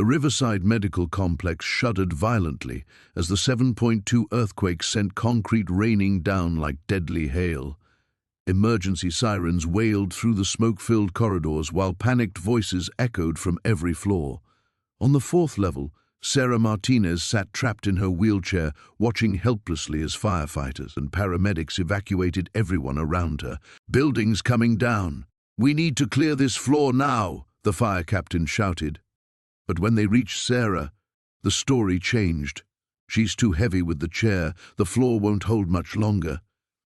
The Riverside Medical Complex shuddered violently as the 7.2 earthquake sent concrete raining down like deadly hail. Emergency sirens wailed through the smoke-filled corridors while panicked voices echoed from every floor. On the fourth level, Sarah Martinez sat trapped in her wheelchair, watching helplessly as firefighters and paramedics evacuated everyone around her. "Buildings coming down. We need to clear this floor now," the fire captain shouted. But when they reached Sarah, the story changed. "She's too heavy with the chair. The floor won't hold much longer."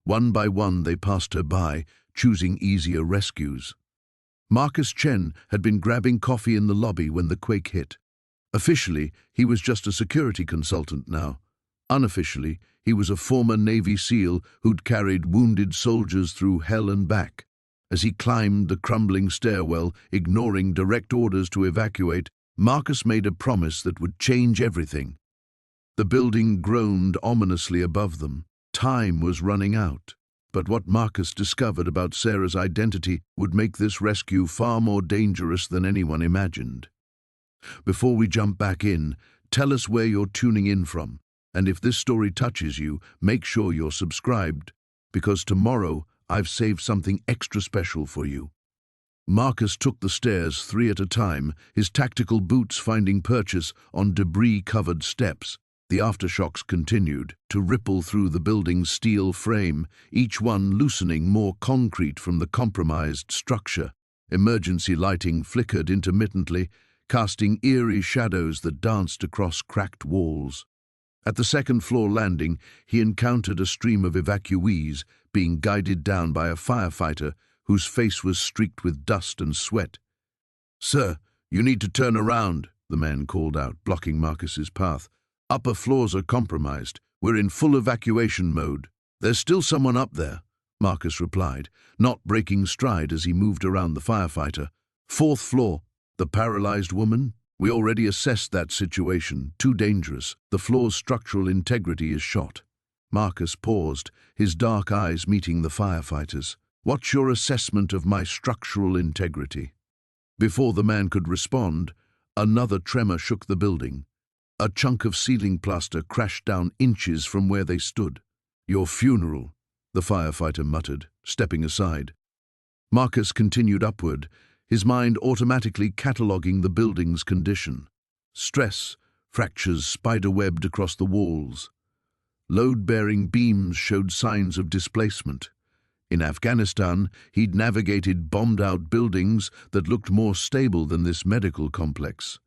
One by one they passed her by, choosing easier rescues. Marcus Chen had been grabbing coffee in the lobby when the quake hit. Officially, he was just a security consultant now. Unofficially, he was a former Navy SEAL who'd carried wounded soldiers through hell and back. As he climbed the crumbling stairwell, ignoring direct orders to evacuate, Marcus made a promise that would change everything. The building groaned ominously above them. Time was running out. But what Marcus discovered about Sarah's identity would make this rescue far more dangerous than anyone imagined. Before we jump back in, tell us where you're tuning in from. And if this story touches you, make sure you're subscribed, because tomorrow I've saved something extra special for you. Marcus took the stairs 3 at a time, his tactical boots finding purchase on debris-covered steps. The aftershocks continued to ripple through the building's steel frame, each one loosening more concrete from the compromised structure. Emergency lighting flickered intermittently, casting eerie shadows that danced across cracked walls. At the second-floor landing, he encountered a stream of evacuees being guided down by a firefighter whose face was streaked with dust and sweat. "Sir, you need to turn around," the man called out, blocking Marcus's path. "Upper floors are compromised. We're in full evacuation mode." "There's still someone up there," Marcus replied, not breaking stride as he moved around the firefighter. "4th floor. The paralyzed woman? We already assessed that situation. Too dangerous. The floor's structural integrity is shot." Marcus paused, his dark eyes meeting the firefighters. "What's your assessment of my structural integrity?" Before the man could respond, another tremor shook the building. A chunk of ceiling plaster crashed down inches from where they stood. "Your funeral," the firefighter muttered, stepping aside. Marcus continued upward, his mind automatically cataloguing the building's condition. Stress, fractures spider-webbed across the walls. Load-bearing beams showed signs of displacement. In Afghanistan, he'd navigated bombed-out buildings that looked more stable than this medical complex.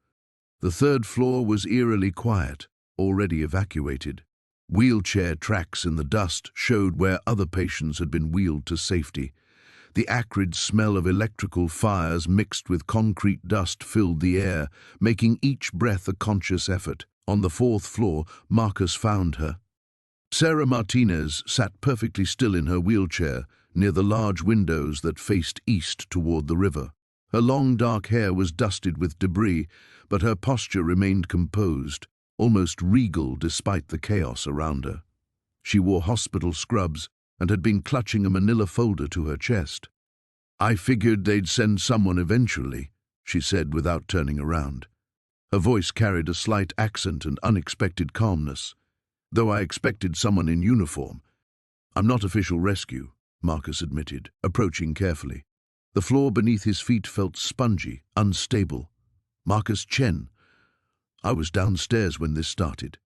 The 3rd floor was eerily quiet, already evacuated. Wheelchair tracks in the dust showed where other patients had been wheeled to safety. The acrid smell of electrical fires mixed with concrete dust filled the air, making each breath a conscious effort. On the 4th floor, Marcus found her. Sarah Martinez sat perfectly still in her wheelchair, near the large windows that faced east toward the river. Her long dark hair was dusted with debris, but her posture remained composed, almost regal despite the chaos around her. She wore hospital scrubs and had been clutching a manila folder to her chest. "I figured they'd send someone eventually," she said without turning around. Her voice carried a slight accent and unexpected calmness. "Though I expected someone in uniform. I'm not official rescue," Marcus admitted, approaching carefully. The floor beneath his feet felt spongy, unstable. "Marcus Chen. I was downstairs when this started."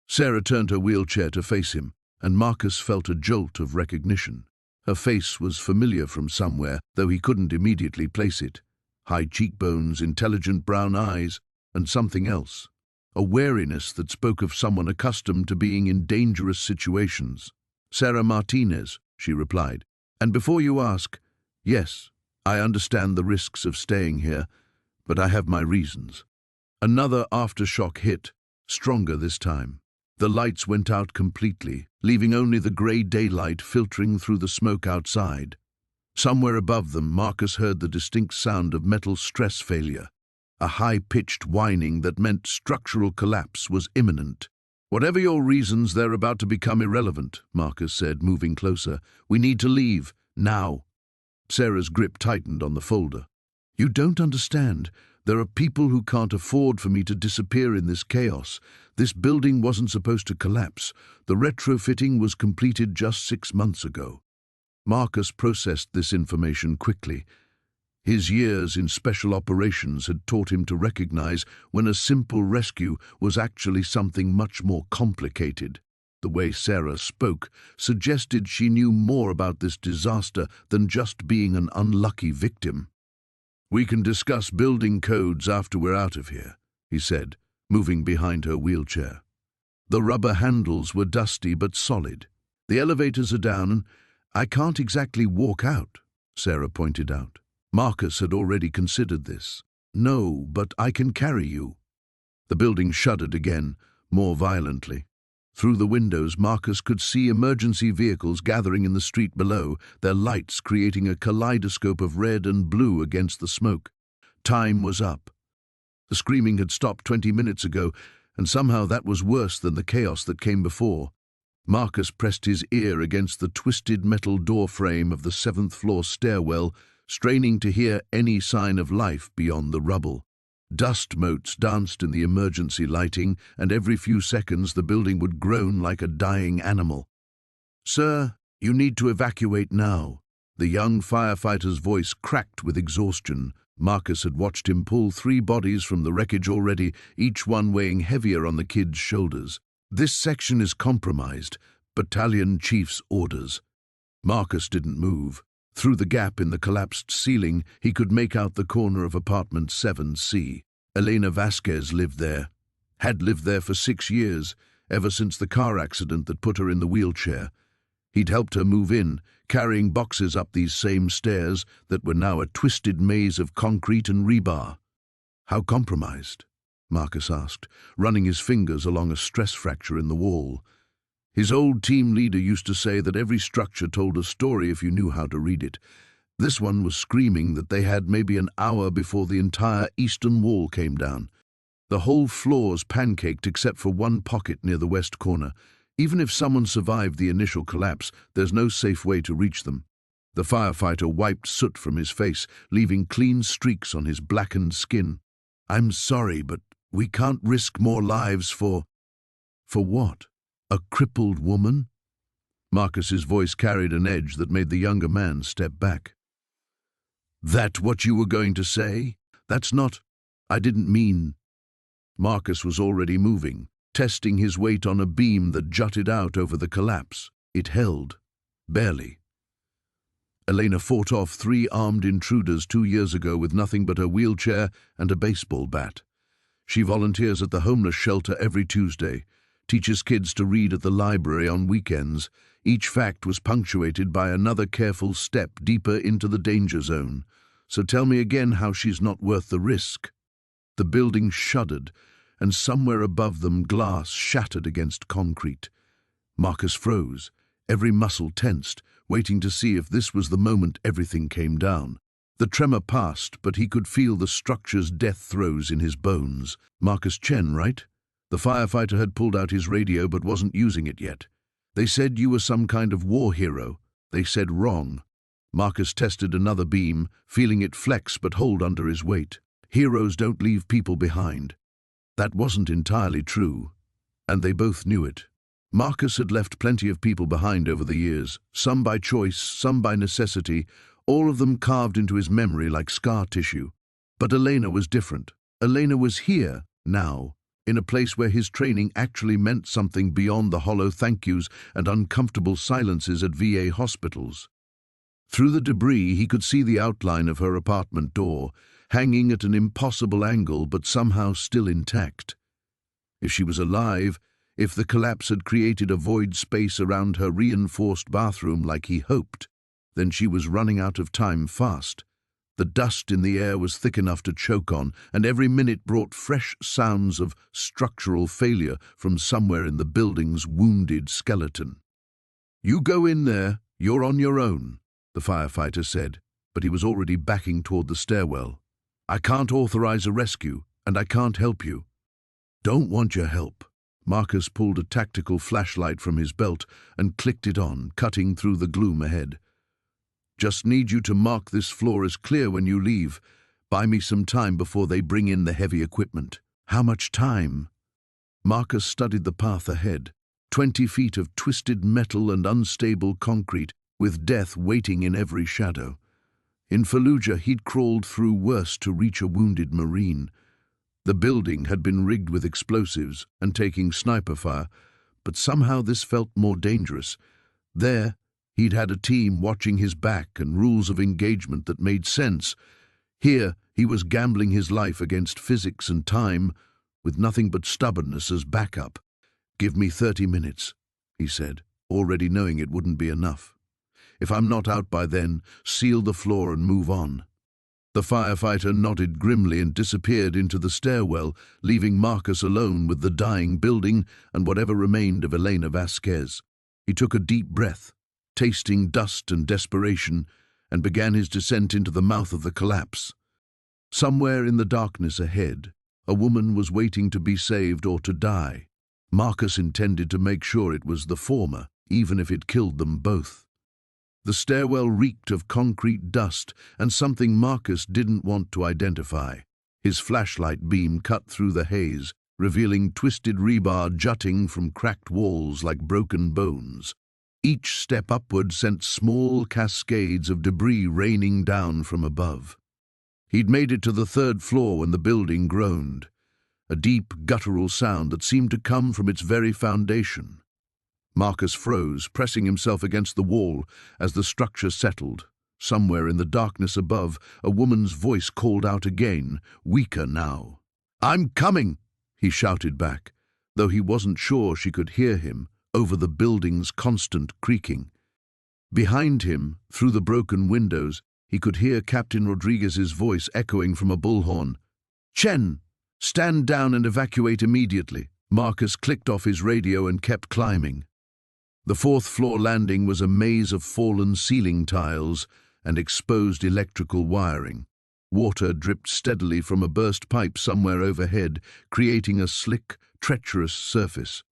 Sarah turned her wheelchair to face him, and Marcus felt a jolt of recognition. Her face was familiar from somewhere, though he couldn't immediately place it. High cheekbones, intelligent brown eyes, and something else. A wariness that spoke of someone accustomed to being in dangerous situations. "Sarah Martinez," she replied. "And before you ask, yes, I understand the risks of staying here, but I have my reasons." Another aftershock hit, stronger this time. The lights went out completely, leaving only the grey daylight filtering through the smoke outside. Somewhere above them, Marcus heard the distinct sound of metal stress failure, a high-pitched whining that meant structural collapse was imminent. "Whatever your reasons, they're about to become irrelevant," Marcus said, moving closer. "We need to leave, now." Sarah's grip tightened on the folder. "You don't understand. There are people who can't afford for me to disappear in this chaos. This building wasn't supposed to collapse. The retrofitting was completed just 6 months ago. Marcus processed this information quickly. His years in special operations had taught him to recognize when a simple rescue was actually something much more complicated. The way Sarah spoke suggested she knew more about this disaster than just being an unlucky victim. "We can discuss building codes after we're out of here," he said, moving behind her wheelchair. The rubber handles were dusty but solid. "The elevators are down and I can't exactly walk out," Sarah pointed out. Marcus had already considered this. "No, but I can carry you." The building shuddered again, more violently. Through the windows, Marcus could see emergency vehicles gathering in the street below, their lights creating a kaleidoscope of red and blue against the smoke. Time was up. The screaming had stopped 20 minutes ago, and somehow that was worse than the chaos that came before. Marcus pressed his ear against the twisted metal door frame of the 7th-floor stairwell, straining to hear any sign of life beyond the rubble. Dust motes danced in the emergency lighting, and every few seconds the building would groan like a dying animal. "Sir, you need to evacuate now." The young firefighter's voice cracked with exhaustion. Marcus had watched him pull 3 bodies from the wreckage already, each one weighing heavier on the kid's shoulders. "This section is compromised. Battalion chief's orders." Marcus didn't move. Through the gap in the collapsed ceiling, he could make out the corner of apartment 7C. Elena Vasquez lived there. Had lived there for 6 years, ever since the car accident that put her in the wheelchair. He'd helped her move in, carrying boxes up these same stairs that were now a twisted maze of concrete and rebar. "How compromised?" Marcus asked, running his fingers along a stress fracture in the wall. His old team leader used to say that every structure told a story if you knew how to read it. This one was screaming that they had maybe an hour before the entire eastern wall came down. The whole floors pancaked except for one pocket near the west corner. Even if someone survived the initial collapse, there's no safe way to reach them. The firefighter wiped soot from his face, leaving clean streaks on his blackened skin. "I'm sorry, but we can't risk more lives for..." "For what? A crippled woman?" Marcus's voice carried an edge that made the younger man step back. "That what you were going to say? That's not... I didn't mean..." Marcus was already moving, testing his weight on a beam that jutted out over the collapse. It held. Barely. Elena fought off 3 armed intruders 2 years ago with nothing but her wheelchair and a baseball bat. She volunteers at the homeless shelter every Tuesday, teaches kids to read at the library on weekends. Each fact was punctuated by another careful step deeper into the danger zone. So tell me again how she's not worth the risk. The building shuddered, and somewhere above them glass shattered against concrete. Marcus froze, every muscle tensed, waiting to see if this was the moment everything came down. The tremor passed, but he could feel the structure's death throes in his bones. "Marcus Chen, right?" The firefighter had pulled out his radio but wasn't using it yet. "They said you were some kind of war hero. They said wrong." Marcus tested another beam, feeling it flex but hold under his weight. Heroes don't leave people behind. That wasn't entirely true, and they both knew it. Marcus had left plenty of people behind over the years, some by choice, some by necessity, all of them carved into his memory like scar tissue. But Elena was different. Elena was here, now, in a place where his training actually meant something beyond the hollow thank yous and uncomfortable silences at VA hospitals. Through the debris, he could see the outline of her apartment door, hanging at an impossible angle but somehow still intact. If she was alive, if the collapse had created a void space around her reinforced bathroom like he hoped, then she was running out of time fast. The dust in the air was thick enough to choke on, and every minute brought fresh sounds of structural failure from somewhere in the building's wounded skeleton. "You go in there, you're on your own," the firefighter said, but he was already backing toward the stairwell. "I can't authorize a rescue, and I can't help you." "Don't want your help." Marcus pulled a tactical flashlight from his belt and clicked it on, cutting through the gloom ahead. "Just need you to mark this floor as clear when you leave. Buy me some time before they bring in the heavy equipment. How much time? Marcus studied the path ahead. 20 feet of twisted metal and unstable concrete, with death waiting in every shadow. In Fallujah, he'd crawled through worse to reach a wounded Marine. The building had been rigged with explosives and taking sniper fire, but somehow this felt more dangerous. There, he'd had a team watching his back and rules of engagement that made sense. Here, he was gambling his life against physics and time, with nothing but stubbornness as backup. "Give me 30 minutes, he said, already knowing it wouldn't be enough. "If I'm not out by then, seal the floor and move on." The firefighter nodded grimly and disappeared into the stairwell, leaving Marcus alone with the dying building and whatever remained of Elena Vasquez. He took a deep breath, tasting dust and desperation, and began his descent into the mouth of the collapse. Somewhere in the darkness ahead, a woman was waiting to be saved or to die. Marcus intended to make sure it was the former, even if it killed them both. The stairwell reeked of concrete dust and something Marcus didn't want to identify. His flashlight beam cut through the haze, revealing twisted rebar jutting from cracked walls like broken bones. Each step upward sent small cascades of debris raining down from above. He'd made it to the 3rd floor when the building groaned, a deep, guttural sound that seemed to come from its very foundation. Marcus froze, pressing himself against the wall as the structure settled. Somewhere in the darkness above, a woman's voice called out again, weaker now. "I'm coming!" he shouted back, though he wasn't sure she could hear him over the building's constant creaking. Behind him, through the broken windows, he could hear Captain Rodriguez's voice echoing from a bullhorn. "Chen, stand down and evacuate immediately." Marcus clicked off his radio and kept climbing. The 4th floor landing was a maze of fallen ceiling tiles and exposed electrical wiring. Water dripped steadily from a burst pipe somewhere overhead, creating a slick, treacherous surface.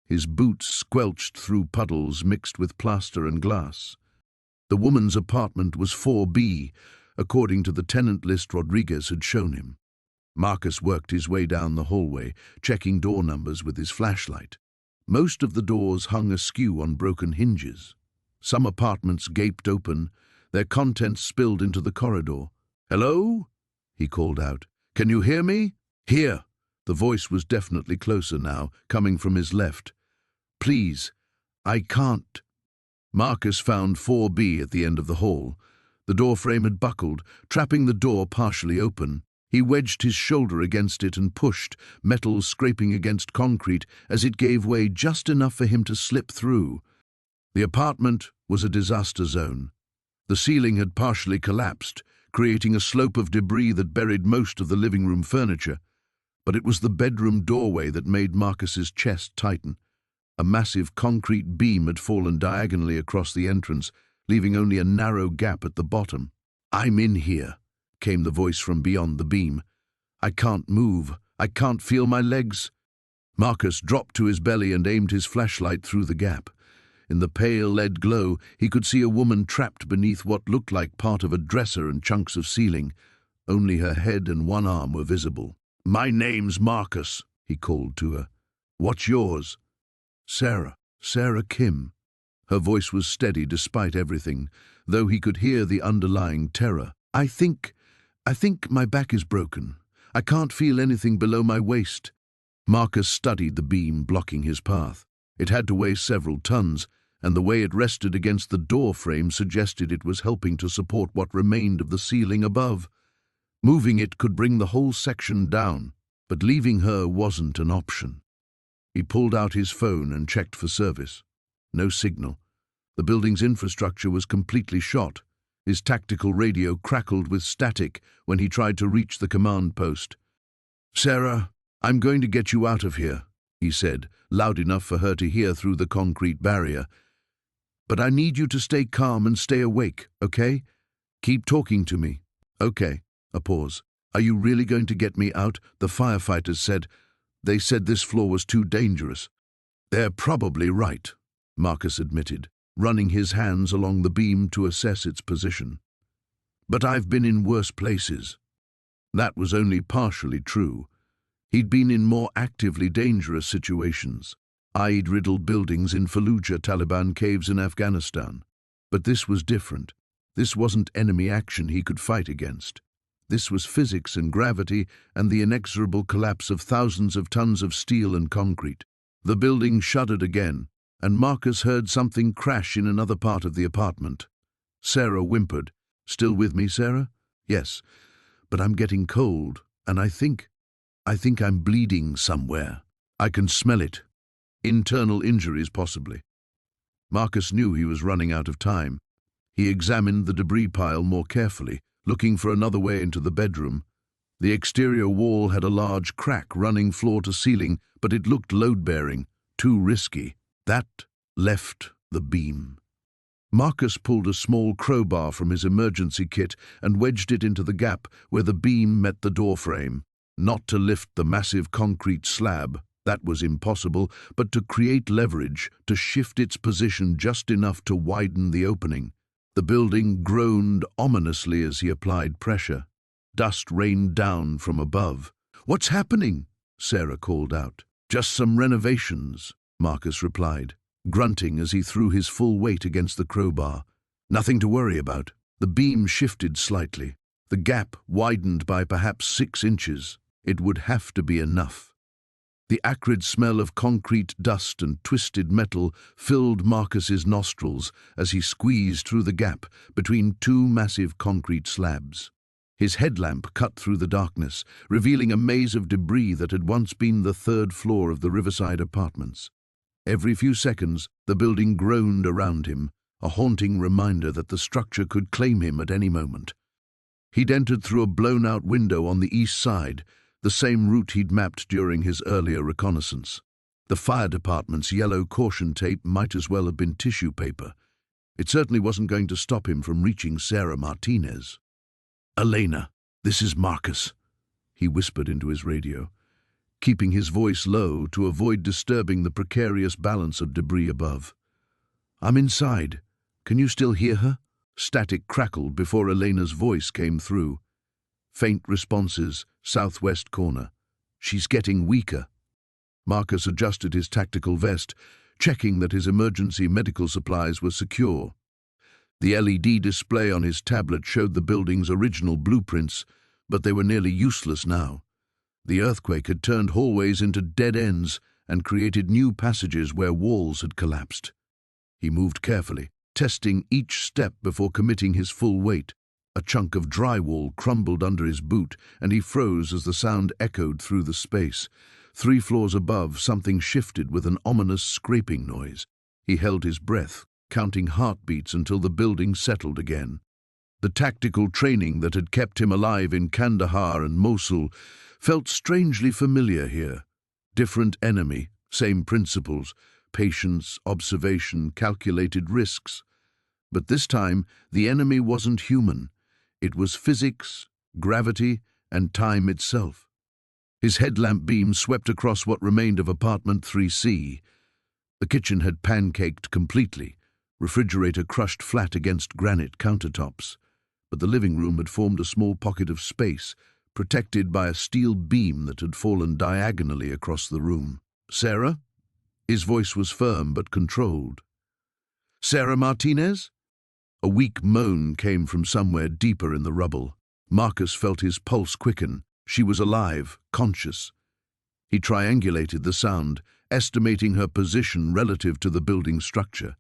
His boots squelched through puddles mixed with plaster and glass. The woman's apartment was 4B, according to the tenant list Rodriguez had shown him. Marcus worked his way down the hallway, checking door numbers with his flashlight. Most of the doors hung askew on broken hinges. Some apartments gaped open, their contents spilled into the corridor. "Hello?" he called out. "Can you hear me?" "Here." The voice was definitely closer now, coming from his left. "Please, I can't." Marcus found 4B at the end of the hall. The door frame had buckled, trapping the door partially open. He wedged his shoulder against it and pushed, metal scraping against concrete as it gave way just enough for him to slip through. The apartment was a disaster zone. The ceiling had partially collapsed, creating a slope of debris that buried most of the living room furniture. But it was the bedroom doorway that made Marcus's chest tighten. A massive concrete beam had fallen diagonally across the entrance, leaving only a narrow gap at the bottom. "I'm in here," came the voice from beyond the beam. "I can't move. I can't feel my legs." Marcus dropped to his belly and aimed his flashlight through the gap. In the pale lead glow, he could see a woman trapped beneath what looked like part of a dresser and chunks of ceiling. Only her head and one arm were visible. "My name's Marcus," he called to her. "What's yours?" Sarah Kim." Her voice was steady despite everything, though he could hear the underlying terror. I think my back is broken. I can't feel anything below my waist." Marcus studied the beam blocking his path. It had to weigh several tons, and the way it rested against the door frame suggested it was helping to support what remained of the ceiling above. Moving it could bring the whole section down, but leaving her wasn't an option. He pulled out his phone and checked for service. No signal. The building's infrastructure was completely shot. His tactical radio crackled with static when he tried to reach the command post. "Sarah, I'm going to get you out of here," he said, loud enough for her to hear through the concrete barrier. "But I need you to stay calm and stay awake, okay? Keep talking to me." "Okay." A pause. "Are you really going to get me out?" The firefighters said. "They said this floor was too dangerous." "They're probably right," Marcus admitted, running his hands along the beam to assess its position. "But I've been in worse places." That was only partially true. He'd been in more actively dangerous situations. Riddled buildings in Fallujah, Taliban caves in Afghanistan. But this was different. This wasn't enemy action he could fight against. This was physics and gravity and the inexorable collapse of thousands of tons of steel and concrete. The building shuddered again, and Marcus heard something crash in another part of the apartment. Sarah whimpered. "Still with me, Sarah?" "Yes, but I'm getting cold, and I think I'm bleeding somewhere. I can smell it. Internal injuries, possibly." Marcus knew he was running out of time. He examined the debris pile more carefully, looking for another way into the bedroom. The exterior wall had a large crack running floor to ceiling, but it looked load-bearing, too risky. That left the beam. Marcus pulled a small crowbar from his emergency kit and wedged it into the gap where the beam met the doorframe. Not to lift the massive concrete slab, that was impossible, but to create leverage, to shift its position just enough to widen the opening. The building groaned ominously as he applied pressure. Dust rained down from above. "What's happening?" Sarah called out. "Just some renovations," Marcus replied, grunting as he threw his full weight against the crowbar. "Nothing to worry about." The beam shifted slightly. The gap widened by perhaps 6 inches. It would have to be enough. The acrid smell of concrete dust and twisted metal filled Marcus's nostrils as he squeezed through the gap between 2 massive concrete slabs. His headlamp cut through the darkness, revealing a maze of debris that had once been the 3rd floor of the Riverside apartments. Every few seconds, the building groaned around him, a haunting reminder that the structure could claim him at any moment. He'd entered through a blown-out window on the east side, the same route he'd mapped during his earlier reconnaissance. The fire department's yellow caution tape might as well have been tissue paper. It certainly wasn't going to stop him from reaching Sarah Martinez. "Elena, this is Marcus," he whispered into his radio, keeping his voice low to avoid disturbing the precarious balance of debris above. "I'm inside. Can you still hear her?" Static crackled before Elena's voice came through. Faint responses, southwest corner. "She's getting weaker." Marcus adjusted his tactical vest, checking that his emergency medical supplies were secure. The LED display on his tablet showed the building's original blueprints, but they were nearly useless now. The earthquake had turned hallways into dead ends and created new passages where walls had collapsed. He moved carefully, testing each step before committing his full weight. A chunk of drywall crumbled under his boot, and he froze as the sound echoed through the space. 3 floors above, something shifted with an ominous scraping noise. He held his breath, counting heartbeats until the building settled again. The tactical training that had kept him alive in Kandahar and Mosul felt strangely familiar here. Different enemy, same principles, patience, observation, calculated risks. But this time, the enemy wasn't human. It was physics, gravity, and time itself. His headlamp beam swept across what remained of apartment 3C. The kitchen had pancaked completely, refrigerator crushed flat against granite countertops. But the living room had formed a small pocket of space, protected by a steel beam that had fallen diagonally across the room. "Sarah?" His voice was firm but controlled. "Sarah Martinez?" A weak moan came from somewhere deeper in the rubble. Marcus felt his pulse quicken. She was alive, conscious. He triangulated the sound, estimating her position relative to the building's structure.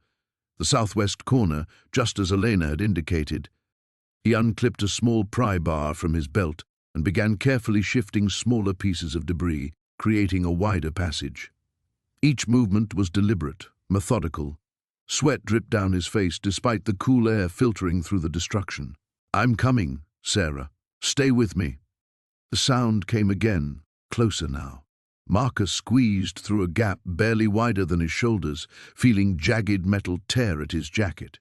The southwest corner, just as Elena had indicated. He unclipped a small pry bar from his belt and began carefully shifting smaller pieces of debris, creating a wider passage. Each movement was deliberate, methodical. Sweat dripped down his face despite the cool air filtering through the destruction. "I'm coming, Sarah. Stay with me." The sound came again, closer now. Marcus squeezed through a gap barely wider than his shoulders, feeling jagged metal tear at his jacket.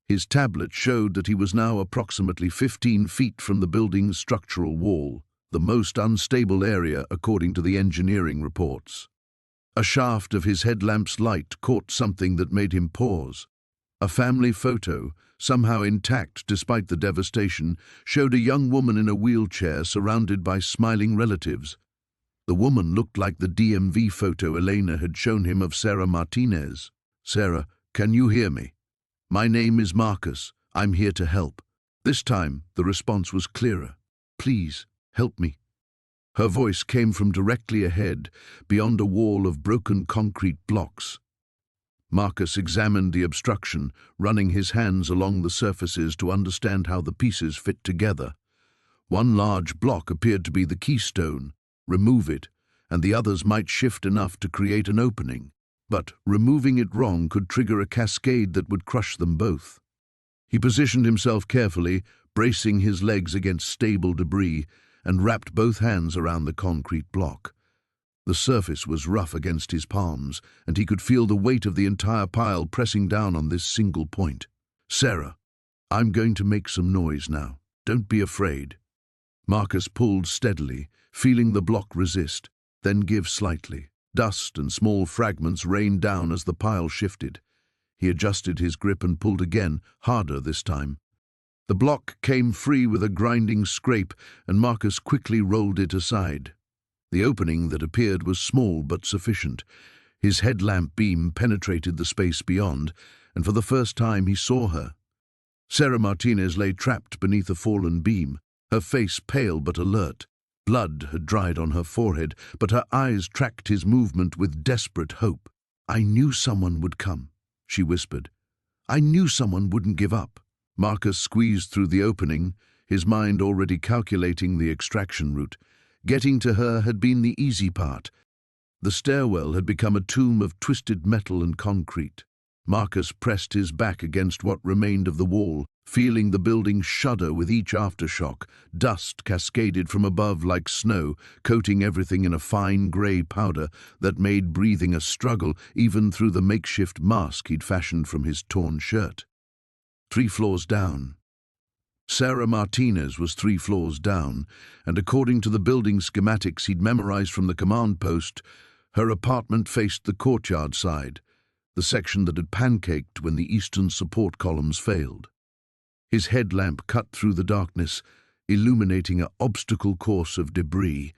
His tablet showed that he was now approximately 15 feet from the building's structural wall, the most unstable area according to the engineering reports. A shaft of his headlamp's light caught something that made him pause. A family photo, somehow intact despite the devastation, showed a young woman in a wheelchair surrounded by smiling relatives. The woman looked like the DMV photo Elena had shown him of Sarah Martinez. "Sarah, can you hear me? My name is Marcus. I'm here to help." This time, the response was clearer. "Please, help me." Her voice came from directly ahead, beyond a wall of broken concrete blocks. Marcus examined the obstruction, running his hands along the surfaces to understand how the pieces fit together. One large block appeared to be the keystone. Remove it, and the others might shift enough to create an opening. But removing it wrong could trigger a cascade that would crush them both. He positioned himself carefully, bracing his legs against stable debris, and wrapped both hands around the concrete block. The surface was rough against his palms, and he could feel the weight of the entire pile pressing down on this single point. "Sarah, I'm going to make some noise now. Don't be afraid." Marcus pulled steadily, feeling the block resist, then give slightly. Dust and small fragments rained down as the pile shifted. He adjusted his grip and pulled again, harder this time. The block came free with a grinding scrape, and Marcus quickly rolled it aside. The opening that appeared was small but sufficient. His headlamp beam penetrated the space beyond, and for the first time he saw her. Sarah Martinez lay trapped beneath a fallen beam, her face pale but alert. Blood had dried on her forehead, but her eyes tracked his movement with desperate hope. "I knew someone would come," she whispered. "I knew someone wouldn't give up." Marcus squeezed through the opening, his mind already calculating the extraction route. Getting to her had been the easy part. The stairwell had become a tomb of twisted metal and concrete. Marcus pressed his back against what remained of the wall, feeling the building shudder with each aftershock. Dust cascaded from above like snow, coating everything in a fine grey powder that made breathing a struggle even through the makeshift mask he'd fashioned from his torn shirt. 3 floors down. Sarah Martinez was 3 floors down, and according to the building schematics he'd memorized from the command post, her apartment faced the courtyard side, the section that had pancaked when the eastern support columns failed. His headlamp cut through the darkness, illuminating an obstacle course of debris.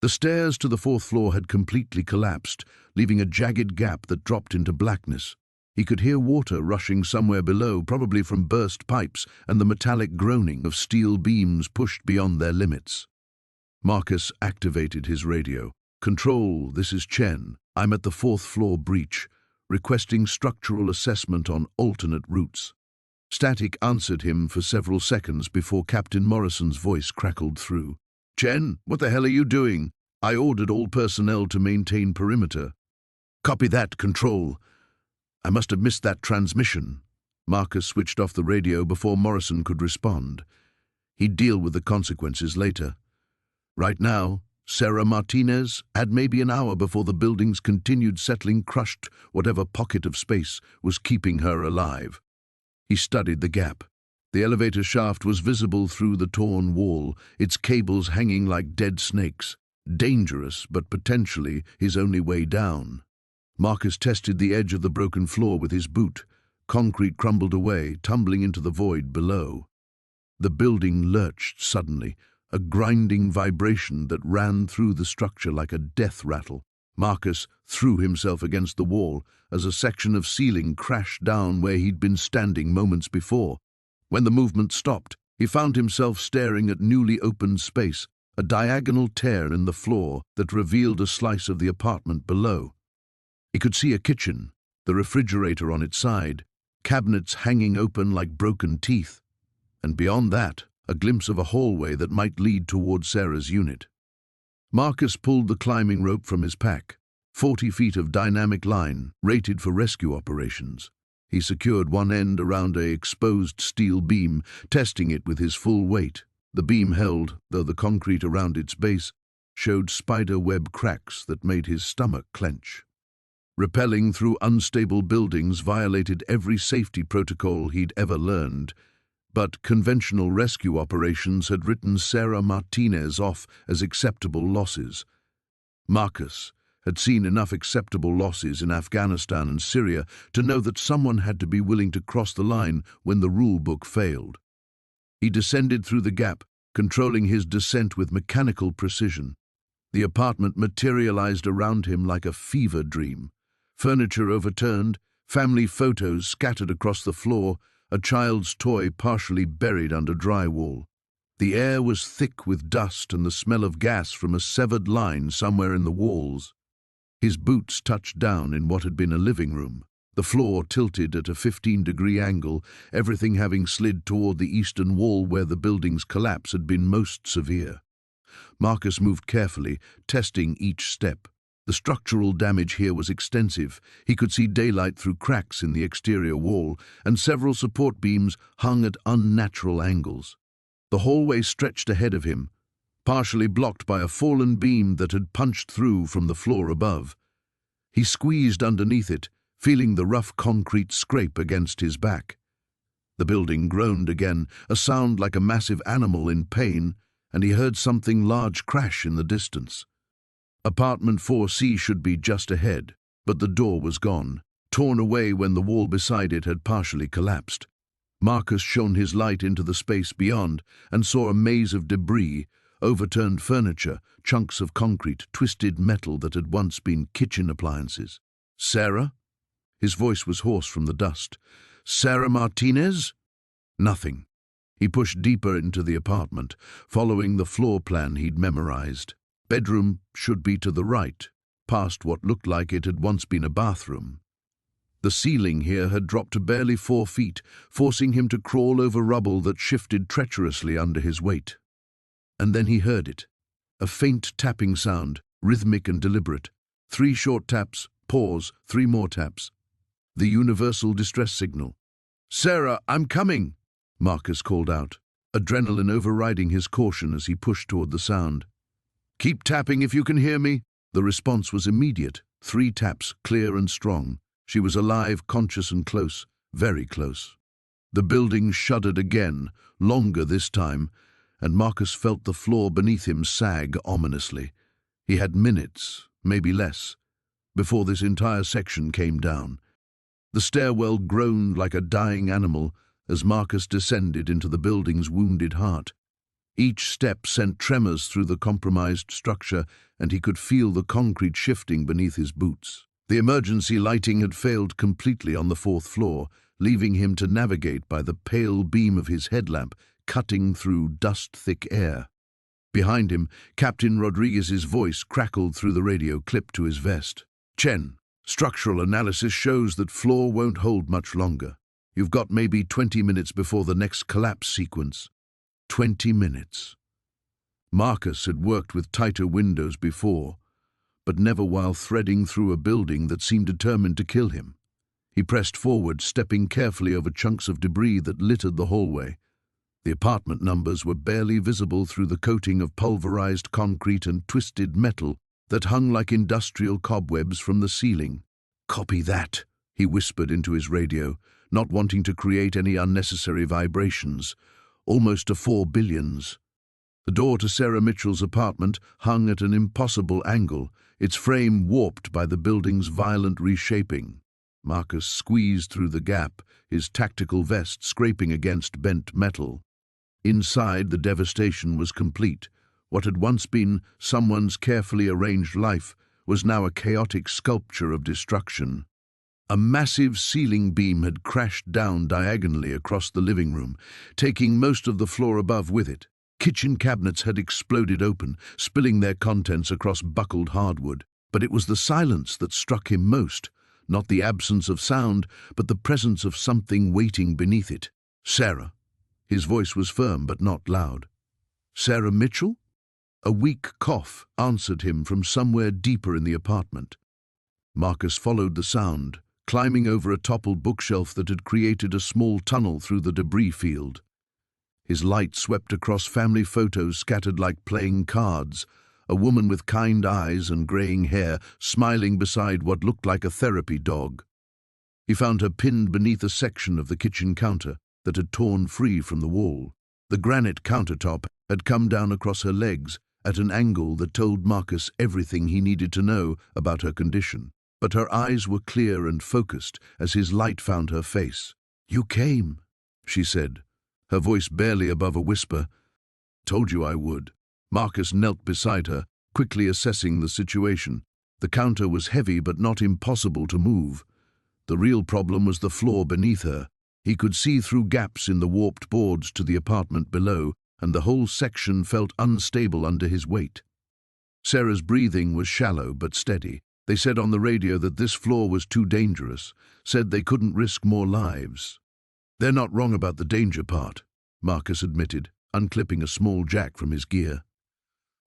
The stairs to the 4th floor had completely collapsed, leaving a jagged gap that dropped into blackness. He could hear water rushing somewhere below, probably from burst pipes and the metallic groaning of steel beams pushed beyond their limits. Marcus activated his radio. "Control, this is Chen. I'm at the 4th floor breach, requesting structural assessment on alternate routes." Static answered him for several seconds before Captain Morrison's voice crackled through. "Chen, what the hell are you doing? I ordered all personnel to maintain perimeter." "Copy that, Control. I must have missed that transmission." Marcus switched off the radio before Morrison could respond. He'd deal with the consequences later. Right now, Sarah Martinez had maybe an hour before the building's continued settling crushed whatever pocket of space was keeping her alive. He studied the gap. The elevator shaft was visible through the torn wall, its cables hanging like dead snakes. Dangerous, but potentially his only way down. Marcus tested the edge of the broken floor with his boot. Concrete crumbled away, tumbling into the void below. The building lurched suddenly, a grinding vibration that ran through the structure like a death rattle. Marcus threw himself against the wall as a section of ceiling crashed down where he'd been standing moments before. When the movement stopped, he found himself staring at newly opened space, a diagonal tear in the floor that revealed a slice of the apartment below. He could see a kitchen, the refrigerator on its side, cabinets hanging open like broken teeth, and beyond that, a glimpse of a hallway that might lead toward Sarah's unit. Marcus pulled the climbing rope from his pack, 40 feet of dynamic line, rated for rescue operations. He secured one end around an exposed steel beam, testing it with his full weight. The beam held, though the concrete around its base showed spider web cracks that made his stomach clench. Rappelling through unstable buildings violated every safety protocol he'd ever learned, but conventional rescue operations had written Sarah Martinez off as acceptable losses. Marcus had seen enough acceptable losses in Afghanistan and Syria to know that someone had to be willing to cross the line when the rule book failed. He descended through the gap, controlling his descent with mechanical precision. The apartment materialized around him like a fever dream. Furniture overturned, family photos scattered across the floor, a child's toy partially buried under drywall. The air was thick with dust and the smell of gas from a severed line somewhere in the walls. His boots touched down in what had been a living room. The floor tilted at a 15-degree angle, everything having slid toward the eastern wall where the building's collapse had been most severe. Marcus moved carefully, testing each step. The structural damage here was extensive. He could see daylight through cracks in the exterior wall, and several support beams hung at unnatural angles. The hallway stretched ahead of him, partially blocked by a fallen beam that had punched through from the floor above. He squeezed underneath it, feeling the rough concrete scrape against his back. The building groaned again, a sound like a massive animal in pain, and he heard something large crash in the distance. Apartment 4C should be just ahead, but the door was gone, torn away when the wall beside it had partially collapsed. Marcus shone his light into the space beyond and saw a maze of debris, overturned furniture, chunks of concrete, twisted metal that had once been kitchen appliances. "Sarah?" His voice was hoarse from the dust. "Sarah Martinez?" Nothing. He pushed deeper into the apartment, following the floor plan he'd memorized. Bedroom should be to the right, past what looked like it had once been a bathroom. The ceiling here had dropped to barely 4 feet, forcing him to crawl over rubble that shifted treacherously under his weight. And then he heard it. A faint tapping sound, rhythmic and deliberate. 3 short taps, pause, 3 more taps. The universal distress signal. "Sarah, I'm coming!" Marcus called out, adrenaline overriding his caution as he pushed toward the sound. "Keep tapping if you can hear me." The response was immediate, 3 taps, clear and strong. She was alive, conscious and close, very close. The building shuddered again, longer this time, and Marcus felt the floor beneath him sag ominously. He had minutes, maybe less, before this entire section came down. The stairwell groaned like a dying animal as Marcus descended into the building's wounded heart. Each step sent tremors through the compromised structure, and he could feel the concrete shifting beneath his boots. The emergency lighting had failed completely on the 4th floor, leaving him to navigate by the pale beam of his headlamp cutting through dust-thick air. Behind him, Captain Rodriguez's voice crackled through the radio clip to his vest. "Chen, structural analysis shows that floor won't hold much longer. You've got maybe 20 minutes before the next collapse sequence." 20 minutes. Marcus had worked with tighter windows before, but never while threading through a building that seemed determined to kill him. He pressed forward, stepping carefully over chunks of debris that littered the hallway. The apartment numbers were barely visible through the coating of pulverized concrete and twisted metal that hung like industrial cobwebs from the ceiling. "Copy that," he whispered into his radio, not wanting to create any unnecessary vibrations. "Almost to 4 billions. The door to Sarah Mitchell's apartment hung at an impossible angle, its frame warped by the building's violent reshaping. Marcus squeezed through the gap, his tactical vest scraping against bent metal. Inside, the devastation was complete. What had once been someone's carefully arranged life was now a chaotic sculpture of destruction. A massive ceiling beam had crashed down diagonally across the living room, taking most of the floor above with it. Kitchen cabinets had exploded open, spilling their contents across buckled hardwood. But it was the silence that struck him most, not the absence of sound, but the presence of something waiting beneath it. "Sarah." His voice was firm but not loud. "Sarah Mitchell?" A weak cough answered him from somewhere deeper in the apartment. Marcus followed the sound, climbing over a toppled bookshelf that had created a small tunnel through the debris field. His light swept across family photos scattered like playing cards, a woman with kind eyes and graying hair smiling beside what looked like a therapy dog. He found her pinned beneath a section of the kitchen counter that had torn free from the wall. The granite countertop had come down across her legs, at an angle that told Marcus everything he needed to know about her condition. But her eyes were clear and focused as his light found her face. "You came," she said, her voice barely above a whisper. "Told you I would." Marcus knelt beside her, quickly assessing the situation. The counter was heavy but not impossible to move. The real problem was the floor beneath her. He could see through gaps in the warped boards to the apartment below, and the whole section felt unstable under his weight. Sarah's breathing was shallow but steady. They said on the radio that this floor was too dangerous, said they couldn't risk more lives. "They're not wrong about the danger part," Marcus admitted, unclipping a small jack from his gear.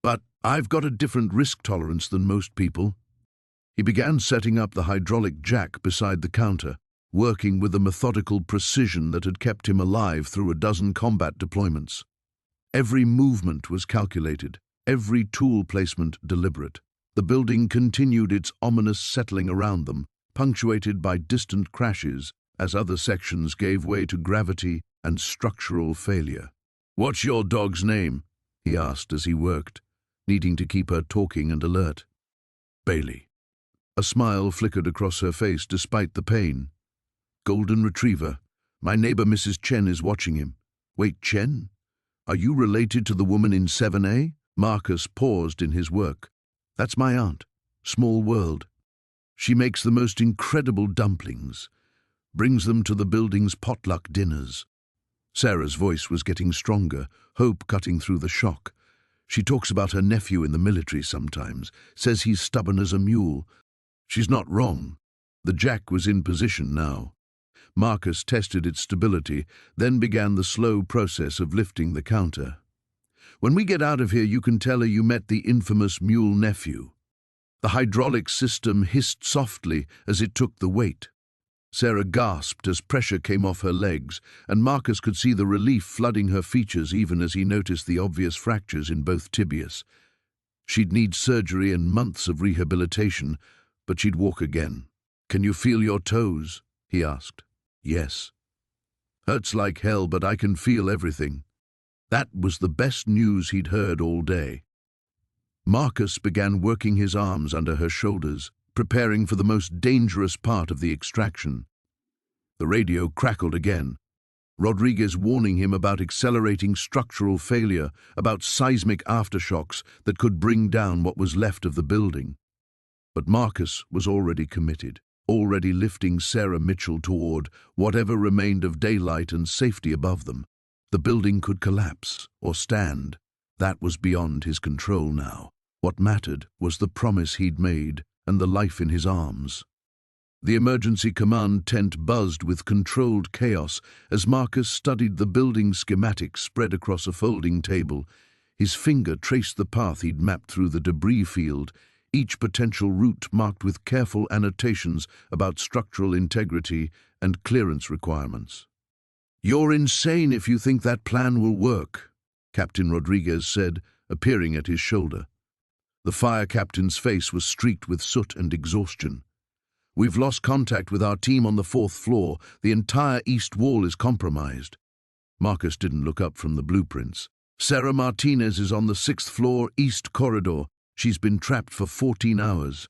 "But I've got a different risk tolerance than most people." He began setting up the hydraulic jack beside the counter, working with the methodical precision that had kept him alive through a dozen combat deployments. Every movement was calculated, every tool placement deliberate. The building continued its ominous settling around them, punctuated by distant crashes as other sections gave way to gravity and structural failure. "What's your dog's name?" he asked as he worked, needing to keep her talking and alert. "Bailey." A smile flickered across her face despite the pain. "Golden Retriever. My neighbor Mrs. Chen is watching him." "Wait, Chen? Are you related to the woman in 7A? Marcus paused in his work. "That's my aunt. Small world. She makes the most incredible dumplings, brings them to the building's potluck dinners." Sarah's voice was getting stronger, hope cutting through the shock. "She talks about her nephew in the military sometimes, says he's stubborn as a mule." She's not wrong. The jack was in position now. Marcus tested its stability, then began the slow process of lifting the counter. "When we get out of here, you can tell her you met the infamous mule nephew." The hydraulic system hissed softly as it took the weight. Sarah gasped as pressure came off her legs, and Marcus could see the relief flooding her features even as he noticed the obvious fractures in both tibias. She'd need surgery and months of rehabilitation, but she'd walk again. "Can you feel your toes?" he asked. "Yes." "Hurts like hell, but I can feel everything." That was the best news he'd heard all day. Marcus began working his arms under her shoulders, preparing for the most dangerous part of the extraction. The radio crackled again. Rodriguez warning him about accelerating structural failure, about seismic aftershocks that could bring down what was left of the building. But Marcus was already committed, already lifting Sarah Mitchell toward whatever remained of daylight and safety above them. The building could collapse or stand. That was beyond his control now. What mattered was the promise he'd made and the life in his arms. The emergency command tent buzzed with controlled chaos as Marcus studied the building schematics spread across a folding table. His finger traced the path he'd mapped through the debris field, each potential route marked with careful annotations about structural integrity and clearance requirements. "You're insane if you think that plan will work," Captain Rodriguez said, appearing at his shoulder. The fire captain's face was streaked with soot and exhaustion. "We've lost contact with our team on the 4th floor. The entire east wall is compromised." Marcus didn't look up from the blueprints. "Sarah Martinez is on the 6th floor east corridor. She's been trapped for 14 hours.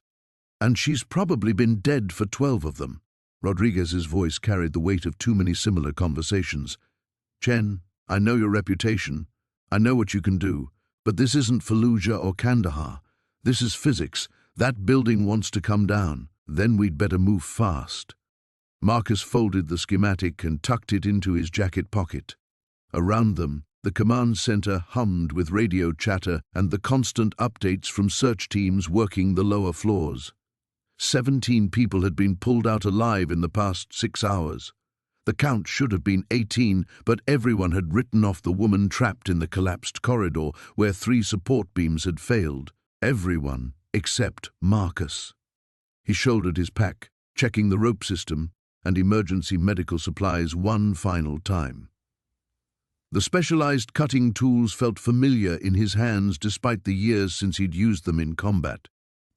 And she's probably been dead for 12 of them." Rodriguez's voice carried the weight of too many similar conversations. "Chen, I know your reputation. I know what you can do. But this isn't Fallujah or Kandahar. This is physics. That building wants to come down. Then we'd better move fast." Marcus folded the schematic and tucked it into his jacket pocket. Around them, the command center hummed with radio chatter and the constant updates from search teams working the lower floors. 17 people had been pulled out alive in the past 6 hours. The count should have been 18, but everyone had written off the woman trapped in the collapsed corridor where 3 support beams had failed. Everyone except Marcus. He shouldered his pack, checking the rope system and emergency medical supplies one final time. The specialized cutting tools felt familiar in his hands despite the years since he'd used them in combat.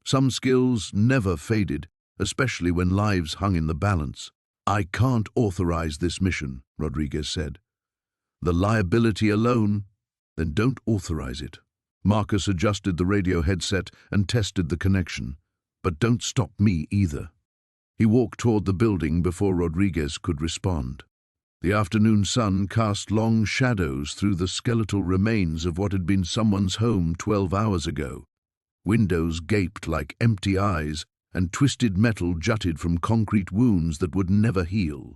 Some skills never faded, especially when lives hung in the balance. "I can't authorize this mission," Rodriguez said. "The liability alone? Then don't authorize it." Marcus adjusted the radio headset and tested the connection. But don't stop me either. He walked toward the building before Rodriguez could respond. The afternoon sun cast long shadows through the skeletal remains of what had been someone's home 12 hours ago. Windows gaped like empty eyes, and twisted metal jutted from concrete wounds that would never heal.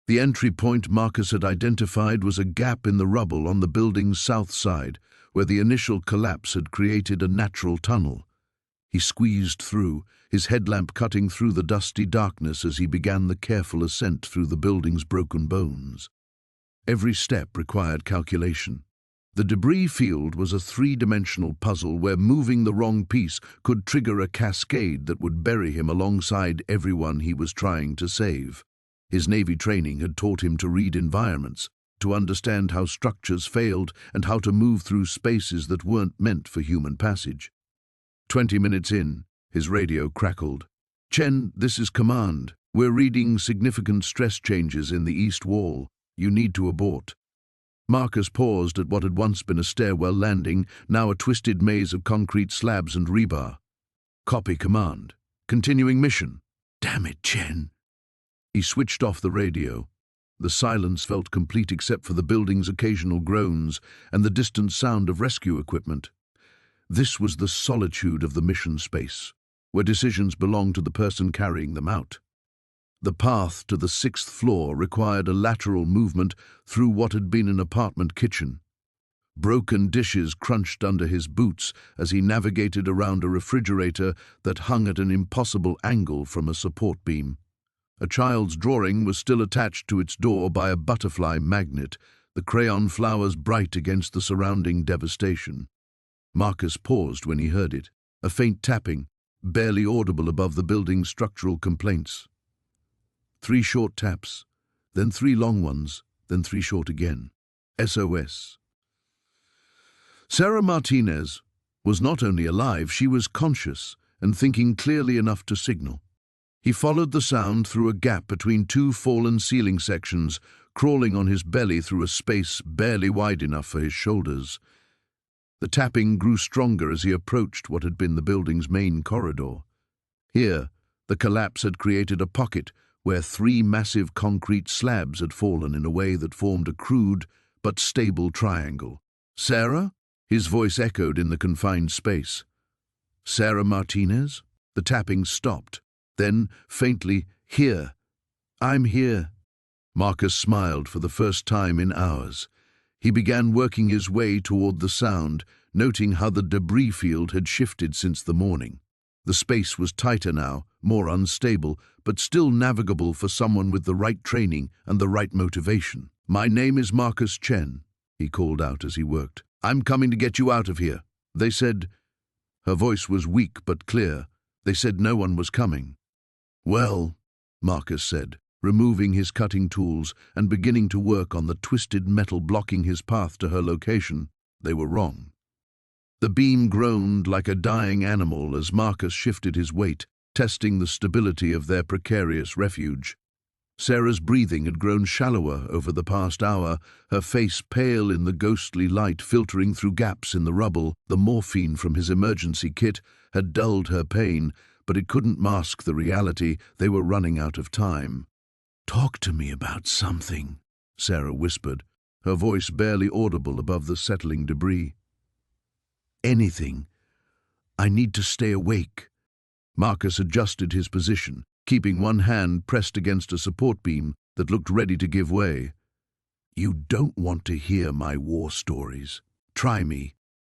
The entry point Marcus had identified was a gap in the rubble on the building's south side, where the initial collapse had created a natural tunnel. He squeezed through, his headlamp cutting through the dusty darkness as he began the careful ascent through the building's broken bones. Every step required calculation. The debris field was a three-dimensional puzzle where moving the wrong piece could trigger a cascade that would bury him alongside everyone he was trying to save. His Navy training had taught him to read environments, to understand how structures failed and how to move through spaces that weren't meant for human passage. 20 minutes in, his radio crackled. "Chen, this is command. We're reading significant stress changes in the east wall. You need to abort." Marcus paused at what had once been a stairwell landing, now a twisted maze of concrete slabs and rebar. "Copy command. Continuing mission." "Damn it, Chen." He switched off the radio. The silence felt complete except for the building's occasional groans and the distant sound of rescue equipment. This was the solitude of the mission space, where decisions belonged to the person carrying them out. The path to the 6th floor required a lateral movement through what had been an apartment kitchen. Broken dishes crunched under his boots as he navigated around a refrigerator that hung at an impossible angle from a support beam. A child's drawing was still attached to its door by a butterfly magnet, the crayon flowers bright against the surrounding devastation. Marcus paused when he heard it, a faint tapping, barely audible above the building's structural complaints. 3 short taps, then 3 long ones, then 3 short again. SOS. Sarah Martinez was not only alive, she was conscious and thinking clearly enough to signal. He followed the sound through a gap between 2 fallen ceiling sections, crawling on his belly through a space barely wide enough for his shoulders. The tapping grew stronger as he approached what had been the building's main corridor. Here, the collapse had created a pocket where 3 massive concrete slabs had fallen in a way that formed a crude but stable triangle. "Sarah?" His voice echoed in the confined space. "Sarah Martinez?" The tapping stopped. Then, faintly, "Here. I'm here." Marcus smiled for the first time in hours. He began working his way toward the sound, noting how the debris field had shifted since the morning. The space was tighter now, more unstable, but still navigable for someone with the right training and the right motivation. "My name is Marcus Chen," he called out as he worked. "I'm coming to get you out of here." They said... Her voice was weak but clear. They said no one was coming. "Well," Marcus said, removing his cutting tools and beginning to work on the twisted metal blocking his path to her location, they were wrong. The beam groaned like a dying animal as Marcus shifted his weight, testing the stability of their precarious refuge. Sarah's breathing had grown shallower over the past hour, her face pale in the ghostly light filtering through gaps in the rubble. The morphine from his emergency kit had dulled her pain, but it couldn't mask the reality they were running out of time. "Talk to me about something," Sarah whispered, her voice barely audible above the settling debris. "Anything. I need to stay awake." Marcus adjusted his position, keeping one hand pressed against a support beam that looked ready to give way. "You don't want to hear my war stories. Try me."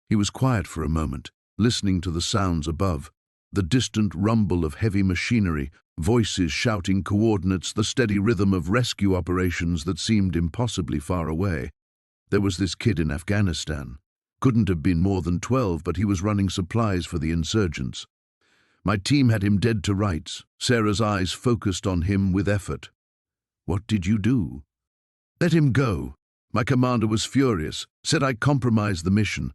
He was quiet for a moment, listening to the sounds above, the distant rumble of heavy machinery, voices shouting coordinates, the steady rhythm of rescue operations that seemed impossibly far away. There was this kid in Afghanistan. Couldn't have been more than 12, but he was running supplies for the insurgents. My team had him dead to rights. Sarah's eyes focused on him with effort. "What did you do?" "Let him go." My commander was furious, said I compromised the mission.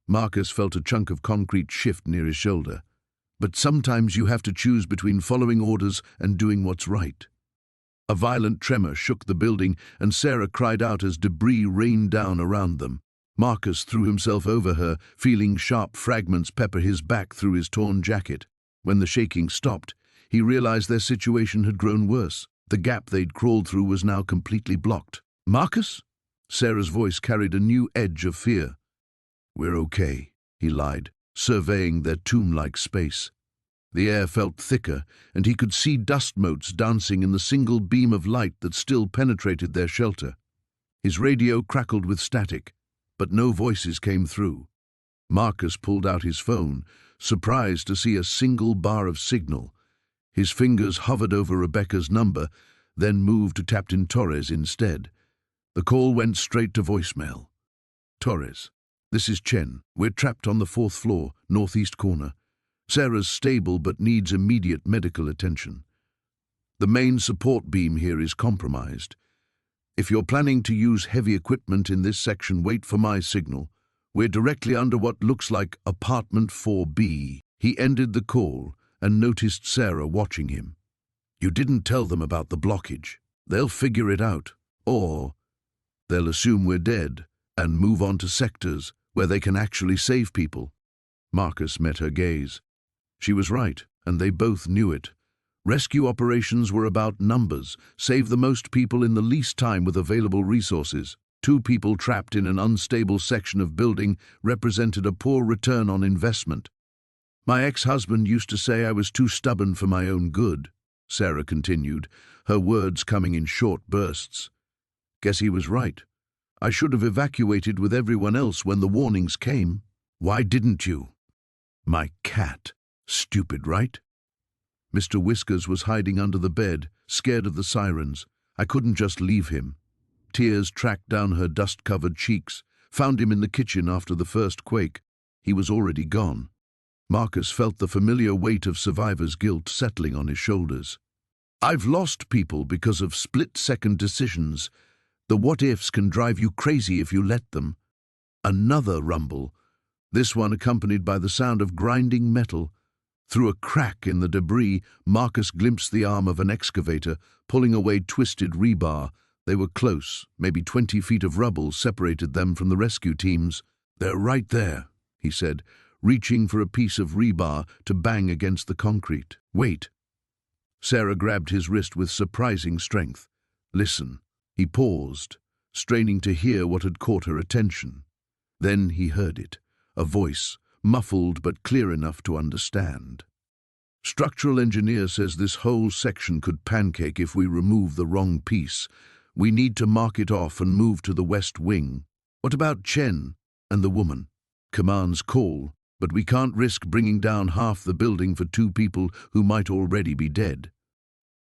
Marcus felt a chunk of concrete shift near his shoulder. "But sometimes you have to choose between following orders and doing what's right." A violent tremor shook the building, and Sarah cried out as debris rained down around them. Marcus threw himself over her, feeling sharp fragments pepper his back through his torn jacket. When the shaking stopped, he realized their situation had grown worse. The gap they'd crawled through was now completely blocked. "Marcus?" Sarah's voice carried a new edge of fear. "We're okay," he lied, surveying their tomb-like space. The air felt thicker, and he could see dust motes dancing in the single beam of light that still penetrated their shelter. His radio crackled with static, but no voices came through. Marcus pulled out his phone, surprised to see a single bar of signal. His fingers hovered over Rebecca's number, then moved to Captain Torres instead. The call went straight to voicemail. "Torres, this is Chen. We're trapped on the 4th floor, northeast corner. Sarah's stable but needs immediate medical attention. The main support beam here is compromised. If you're planning to use heavy equipment in this section, wait for my signal. We're directly under what looks like apartment 4B. He ended the call and noticed Sarah watching him. "You didn't tell them about the blockage. They'll figure it out, or they'll assume we're dead and move on to sectors where they can actually save people." Marcus met her gaze. She was right, and they both knew it. Rescue operations were about numbers, save the most people in the least time with available resources. 2 people trapped in an unstable section of building represented a poor return on investment. "My ex-husband used to say I was too stubborn for my own good," Sarah continued, her words coming in short bursts. "Guess he was right. I should have evacuated with everyone else when the warnings came. Why didn't you?" "My cat. Stupid, right?" Mr. Whiskers was hiding under the bed, scared of the sirens. "I couldn't just leave him." Tears tracked down her dust-covered cheeks, found him in the kitchen after the first quake. He was already gone. Marcus felt the familiar weight of survivor's guilt settling on his shoulders. "I've lost people because of split-second decisions. The what-ifs can drive you crazy if you let them." Another rumble, this one accompanied by the sound of grinding metal. Through a crack in the debris, Marcus glimpsed the arm of an excavator, pulling away twisted rebar. They were close. Maybe 20 feet of rubble separated them from the rescue teams. "They're right there," he said, reaching for a piece of rebar to bang against the concrete. "Wait." Sarah grabbed his wrist with surprising strength. "Listen." He paused, straining to hear what had caught her attention. Then he heard it, a voice, muffled but clear enough to understand. "Structural engineer says this whole section could pancake if we remove the wrong piece. We need to mark it off and move to the west wing. What about Chen and the woman?" "Command's call, but we can't risk bringing down half the building for 2 people who might already be dead."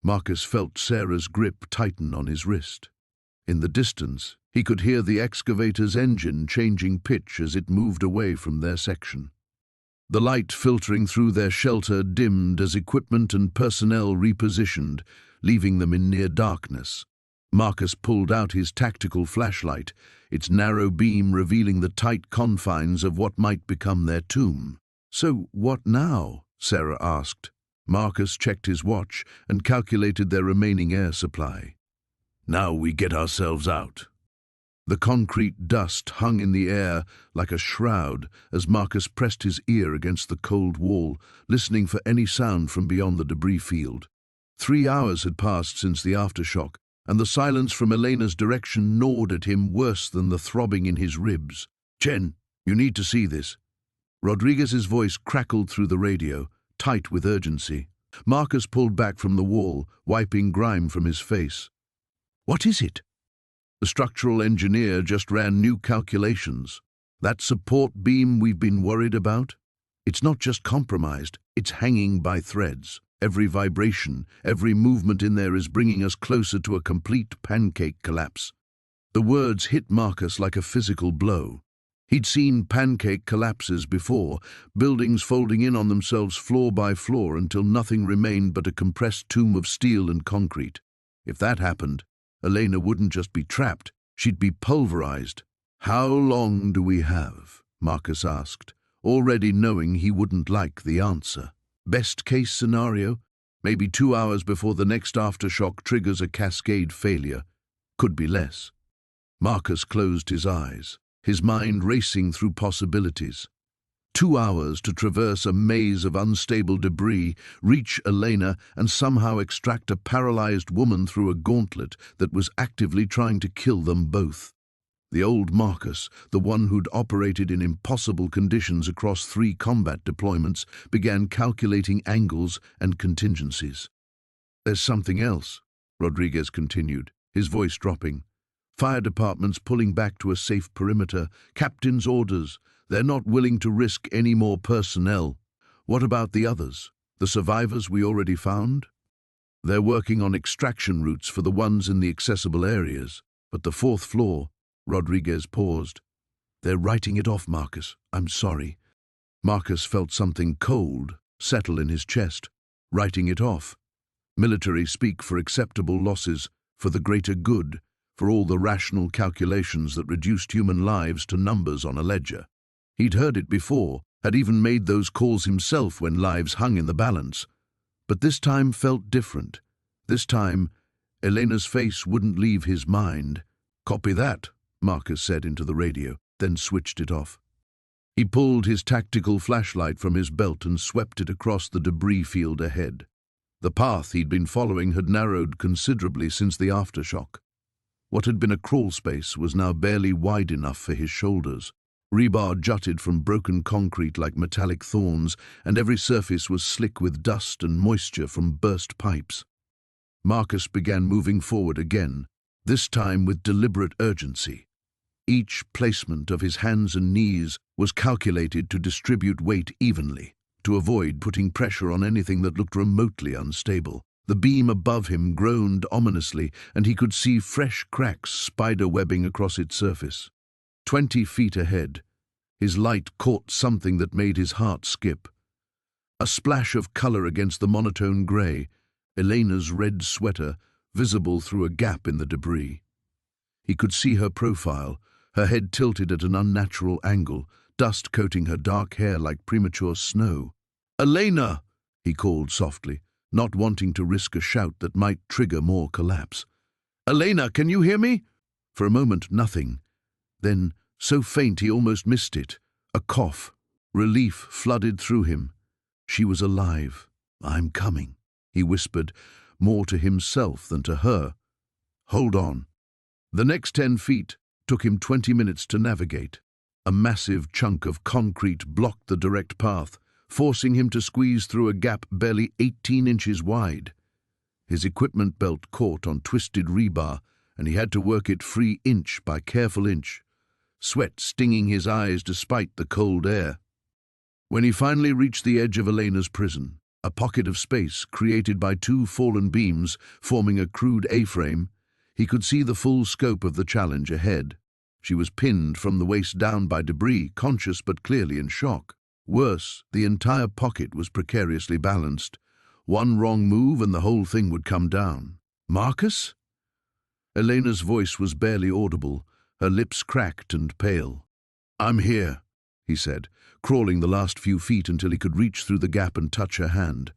Marcus felt Sarah's grip tighten on his wrist. In the distance, he could hear the excavator's engine changing pitch as it moved away from their section. The light filtering through their shelter dimmed as equipment and personnel repositioned, leaving them in near darkness. Marcus pulled out his tactical flashlight, its narrow beam revealing the tight confines of what might become their tomb. "So what now?" Sarah asked. Marcus checked his watch and calculated their remaining air supply. "Now we get ourselves out." The concrete dust hung in the air like a shroud as Marcus pressed his ear against the cold wall, listening for any sound from beyond the debris field. 3 hours had passed since the aftershock, and the silence from Elena's direction gnawed at him worse than the throbbing in his ribs. "Chen, you need to see this." Rodriguez's voice crackled through the radio, tight with urgency. Marcus pulled back from the wall, wiping grime from his face. "What is it?" "The structural engineer just ran new calculations. That support beam we've been worried about? It's not just compromised, it's hanging by threads. Every vibration, every movement in there is bringing us closer to a complete pancake collapse." The words hit Marcus like a physical blow. He'd seen pancake collapses before, buildings folding in on themselves floor by floor until nothing remained but a compressed tomb of steel and concrete. If that happened, Elena wouldn't just be trapped, she'd be pulverized. "How long do we have?" Marcus asked, already knowing he wouldn't like the answer. Best case scenario, maybe 2 hours before the next aftershock triggers a cascade failure. Could be less. Marcus closed his eyes. his mind racing through possibilities. 2 hours to traverse a maze of unstable debris, reach Elena, and somehow extract a paralyzed woman through a gauntlet that was actively trying to kill them both. The old Marcus, the one who'd operated in impossible conditions across 3 combat deployments, began calculating angles and contingencies. "There's something else," Rodriguez continued, his voice dropping. "Fire departments pulling back to a safe perimeter. Captain's orders. They're not willing to risk any more personnel. What about the others? The survivors we already found? They're working on extraction routes for the ones in the accessible areas. But the 4th floor," Rodriguez paused. "They're writing it off, Marcus. I'm sorry." Marcus felt something cold settle in his chest. Writing it off. Military speak for acceptable losses, for the greater good, for all the rational calculations that reduced human lives to numbers on a ledger. He'd heard it before, had even made those calls himself when lives hung in the balance. But this time felt different. This time, Elena's face wouldn't leave his mind. "Copy that," Marcus said into the radio, then switched it off. He pulled his tactical flashlight from his belt and swept it across the debris field ahead. The path he'd been following had narrowed considerably since the aftershock. What had been a crawl space was now barely wide enough for his shoulders. Rebar jutted from broken concrete like metallic thorns, and every surface was slick with dust and moisture from burst pipes. Marcus began moving forward again, this time with deliberate urgency. Each placement of his hands and knees was calculated to distribute weight evenly, to avoid putting pressure on anything that looked remotely unstable. The beam above him groaned ominously, and he could see fresh cracks spider-webbing across its surface. 20 feet ahead, his light caught something that made his heart skip. A splash of color against the monotone gray, Elena's red sweater, visible through a gap in the debris. He could see her profile, her head tilted at an unnatural angle, dust coating her dark hair like premature snow. "Elena!" he called softly, not wanting to risk a shout that might trigger more collapse. "Elena, can you hear me?" For a moment, nothing. Then, so faint he almost missed it, a cough. Relief flooded through him. She was alive. "I'm coming," he whispered, more to himself than to her. "Hold on." The next 10 feet took him 20 minutes to navigate. A massive chunk of concrete blocked the direct path, forcing him to squeeze through a gap barely 18 inches wide. His equipment belt caught on twisted rebar, and he had to work it free inch by careful inch, sweat stinging his eyes despite the cold air. When he finally reached the edge of Elena's prison, a pocket of space created by 2 fallen beams forming a crude A-frame, he could see the full scope of the challenge ahead. She was pinned from the waist down by debris, conscious but clearly in shock. Worse, the entire pocket was precariously balanced. One wrong move and the whole thing would come down. "Marcus?" Elena's voice was barely audible, her lips cracked and pale. "I'm here," he said, crawling the last few feet until he could reach through the gap and touch her hand.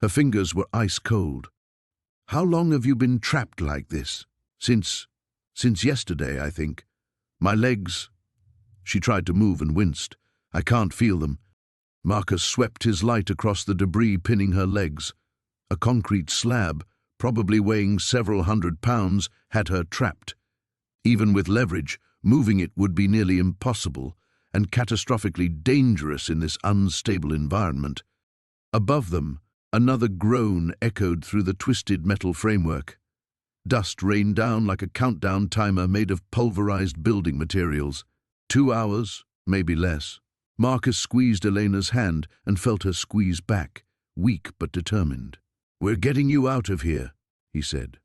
Her fingers were ice cold. "How long have you been trapped like this?" Since yesterday, I think. My legs..." She tried to move and winced. "I can't feel them." Marcus swept his light across the debris pinning her legs. A concrete slab, probably weighing several hundred pounds, had her trapped. Even with leverage, moving it would be nearly impossible, and catastrophically dangerous in this unstable environment. Above them, another groan echoed through the twisted metal framework. Dust rained down like a countdown timer made of pulverized building materials. 2 hours, maybe less. Marcus squeezed Elena's hand and felt her squeeze back, weak but determined. "We're getting you out of here," he said.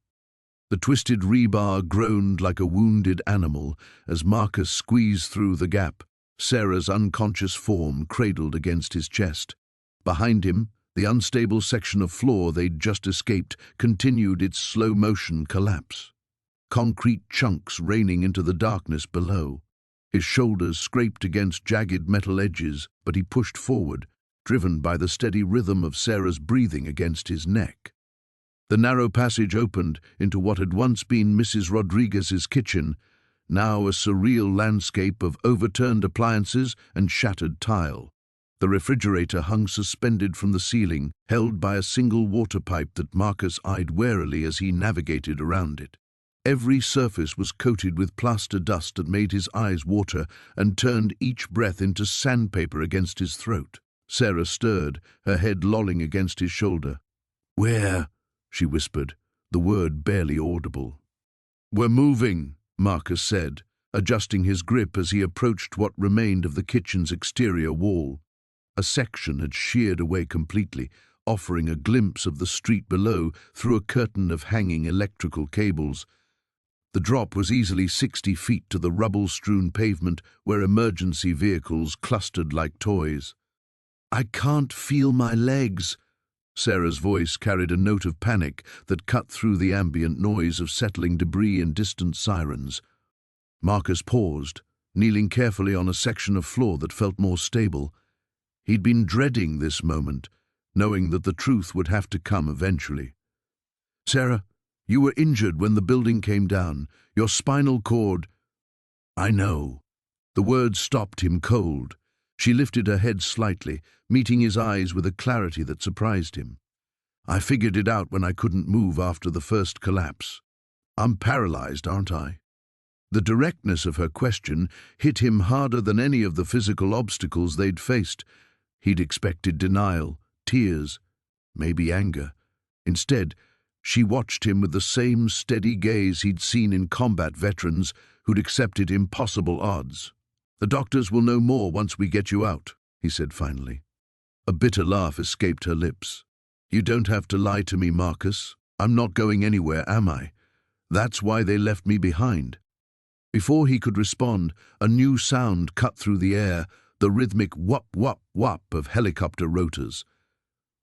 The twisted rebar groaned like a wounded animal as Marcus squeezed through the gap, Sarah's unconscious form cradled against his chest. Behind him, the unstable section of floor they'd just escaped continued its slow-motion collapse. Concrete chunks raining into the darkness below. His shoulders scraped against jagged metal edges, but he pushed forward, driven by the steady rhythm of Sarah's breathing against his neck. The narrow passage opened into what had once been Mrs. Rodriguez's kitchen, now a surreal landscape of overturned appliances and shattered tile. The refrigerator hung suspended from the ceiling, held by a single water pipe that Marcus eyed warily as he navigated around it. Every surface was coated with plaster dust that made his eyes water and turned each breath into sandpaper against his throat. Sarah stirred, her head lolling against his shoulder. "Where?" she whispered, the word barely audible. "We're moving," Marcus said, adjusting his grip as he approached what remained of the kitchen's exterior wall. A section had sheared away completely, offering a glimpse of the street below through a curtain of hanging electrical cables. The drop was easily 60 feet to the rubble-strewn pavement where emergency vehicles clustered like toys. "I can't feel my legs." Sarah's voice carried a note of panic that cut through the ambient noise of settling debris and distant sirens. Marcus paused, kneeling carefully on a section of floor that felt more stable. He'd been dreading this moment, knowing that the truth would have to come eventually. "Sarah, you were injured when the building came down. Your spinal cord—" "I know." The words stopped him cold. She lifted her head slightly, meeting his eyes with a clarity that surprised him. "I figured it out when I couldn't move after the first collapse. I'm paralyzed, aren't I?" The directness of her question hit him harder than any of the physical obstacles they'd faced. He'd expected denial, tears, maybe anger. Instead, she watched him with the same steady gaze he'd seen in combat veterans who'd accepted impossible odds. "The doctors will know more once we get you out," he said finally. A bitter laugh escaped her lips. "You don't have to lie to me, Marcus. I'm not going anywhere, am I? That's why they left me behind." Before he could respond, a new sound cut through the air, the rhythmic whop, whop, whop of helicopter rotors.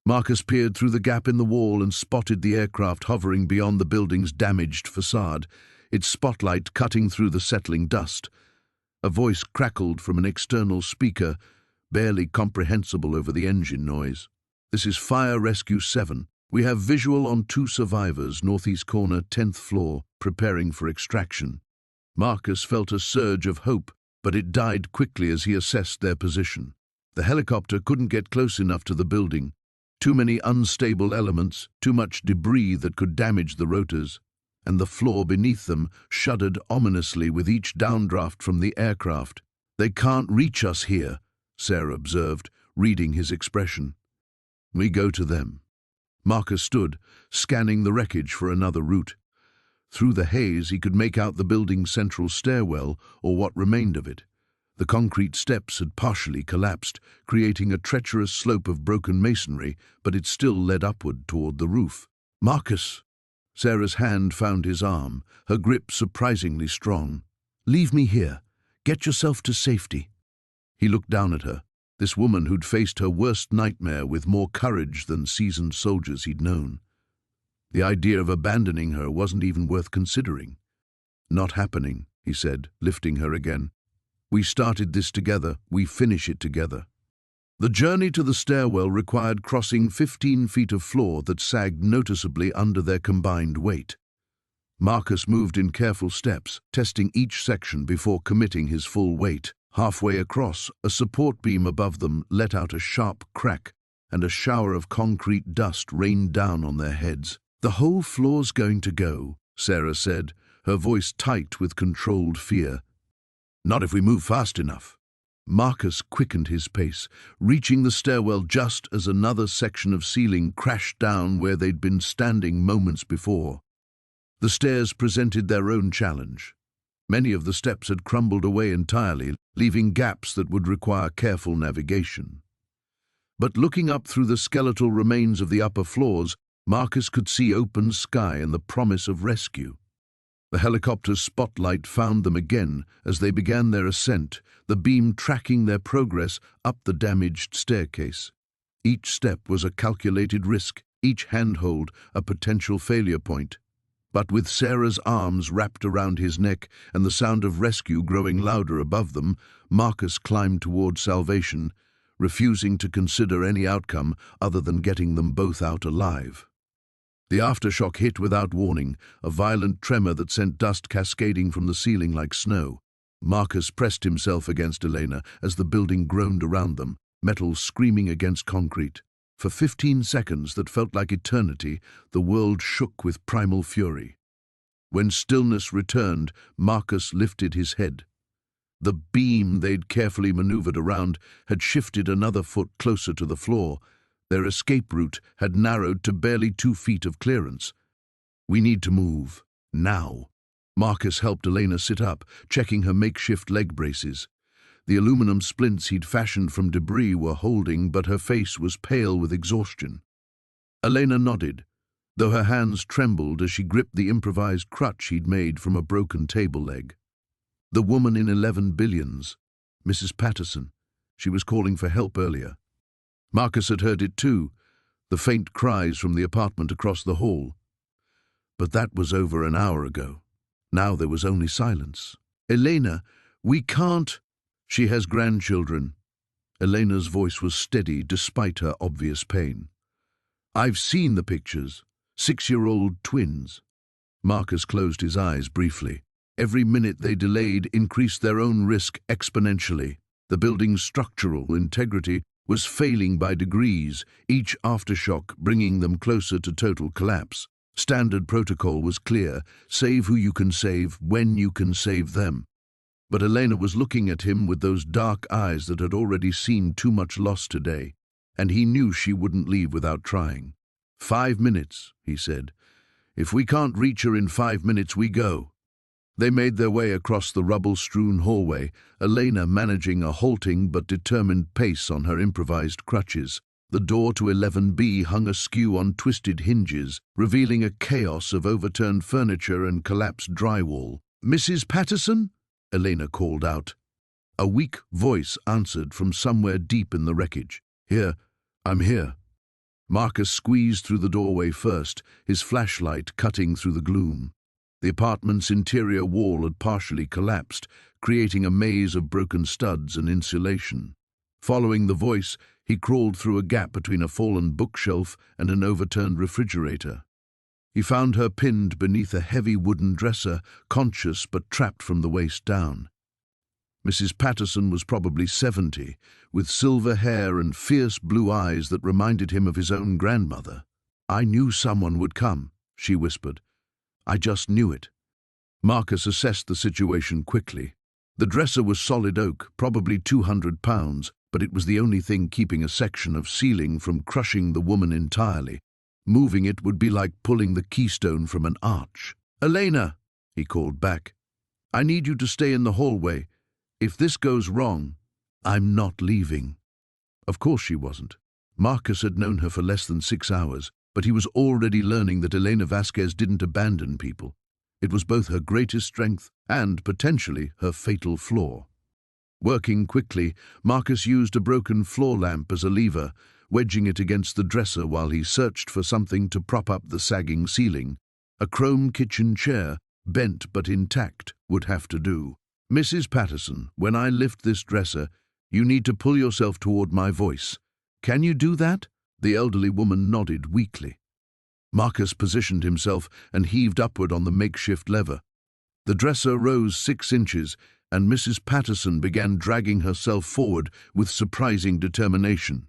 Marcus peered through the gap in the wall and spotted the aircraft hovering beyond the building's damaged facade, its spotlight cutting through the settling dust. A voice crackled from an external speaker, barely comprehensible over the engine noise. "This is Fire Rescue 7. We have visual on 2 survivors, northeast corner, 10th floor, preparing for extraction." Marcus felt a surge of hope, but it died quickly as he assessed their position. The helicopter couldn't get close enough to the building. Too many unstable elements, too much debris that could damage the rotors, and the floor beneath them shuddered ominously with each downdraft from the aircraft. "They can't reach us here," Sarah observed, reading his expression. "We go to them." Marcus stood, scanning the wreckage for another route. Through the haze, he could make out the building's central stairwell, or what remained of it. The concrete steps had partially collapsed, creating a treacherous slope of broken masonry, but it still led upward toward the roof. "Marcus!" Sarah's hand found his arm, her grip surprisingly strong. "Leave me here. Get yourself to safety." He looked down at her, this woman who'd faced her worst nightmare with more courage than seasoned soldiers he'd known. The idea of abandoning her wasn't even worth considering. "Not happening," he said, lifting her again. "We started this together, we finish it together." The journey to the stairwell required crossing 15 feet of floor that sagged noticeably under their combined weight. Marcus moved in careful steps, testing each section before committing his full weight. Halfway across, a support beam above them let out a sharp crack, and a shower of concrete dust rained down on their heads. "The whole floor's going to go," Sarah said, her voice tight with controlled fear. "Not if we move fast enough." Marcus quickened his pace, reaching the stairwell just as another section of ceiling crashed down where they'd been standing moments before. The stairs presented their own challenge. Many of the steps had crumbled away entirely, leaving gaps that would require careful navigation. But looking up through the skeletal remains of the upper floors, Marcus could see open sky and the promise of rescue. The helicopter's spotlight found them again as they began their ascent, the beam tracking their progress up the damaged staircase. Each step was a calculated risk, each handhold a potential failure point. But with Sarah's arms wrapped around his neck and the sound of rescue growing louder above them, Marcus climbed toward salvation, refusing to consider any outcome other than getting them both out alive. The aftershock hit without warning, a violent tremor that sent dust cascading from the ceiling like snow. Marcus pressed himself against Elena as the building groaned around them, metal screaming against concrete. For 15 seconds that felt like eternity, the world shook with primal fury. When stillness returned, Marcus lifted his head. The beam they'd carefully maneuvered around had shifted another foot closer to the floor. Their escape route had narrowed to barely 2 feet of clearance. "We need to move. Now." Marcus helped Elena sit up, checking her makeshift leg braces. The aluminum splints he'd fashioned from debris were holding, but her face was pale with exhaustion. Elena nodded, though her hands trembled as she gripped the improvised crutch he'd made from a broken table leg. The woman in 11 billions, Mrs. Patterson. She was calling for help earlier. Marcus had heard it too, the faint cries from the apartment across the hall. But that was over an hour ago. Now there was only silence. "Elena, we can't." "She has grandchildren." Elena's voice was steady despite her obvious pain. "I've seen the pictures. 6-year-old twins." Marcus closed his eyes briefly. Every minute they delayed increased their own risk exponentially. The building's structural integrity was failing by degrees, each aftershock bringing them closer to total collapse. Standard protocol was clear: save who you can save, when you can save them. But Elena was looking at him with those dark eyes that had already seen too much loss today, and he knew she wouldn't leave without trying. 5 minutes, he said. "If we can't reach her in 5 minutes, we go." They made their way across the rubble-strewn hallway, Elena managing a halting but determined pace on her improvised crutches. The door to 11B hung askew on twisted hinges, revealing a chaos of overturned furniture and collapsed drywall. "Mrs. Patterson?" Elena called out. A weak voice answered from somewhere deep in the wreckage. "Here, I'm here." Marcus squeezed through the doorway first, his flashlight cutting through the gloom. The apartment's interior wall had partially collapsed, creating a maze of broken studs and insulation. Following the voice, he crawled through a gap between a fallen bookshelf and an overturned refrigerator. He found her pinned beneath a heavy wooden dresser, conscious but trapped from the waist down. Mrs. Patterson was probably 70, with silver hair and fierce blue eyes that reminded him of his own grandmother. "I knew someone would come," she whispered. "I just knew it." Marcus assessed the situation quickly. The dresser was solid oak, probably 200 pounds, but it was the only thing keeping a section of ceiling from crushing the woman entirely. Moving it would be like pulling the keystone from an arch. "Elena," he called back, "I need you to stay in the hallway. If this goes wrong, I'm not leaving." Of course she wasn't. Marcus had known her for less than 6 hours, but he was already learning that Elena Vasquez didn't abandon people. It was both her greatest strength and, potentially, her fatal flaw. Working quickly, Marcus used a broken floor lamp as a lever, wedging it against the dresser while he searched for something to prop up the sagging ceiling. A chrome kitchen chair, bent but intact, would have to do. "Mrs. Patterson, when I lift this dresser, you need to pull yourself toward my voice. Can you do that?" The elderly woman nodded weakly. Marcus positioned himself and heaved upward on the makeshift lever. The dresser rose 6 inches, and Mrs. Patterson began dragging herself forward with surprising determination.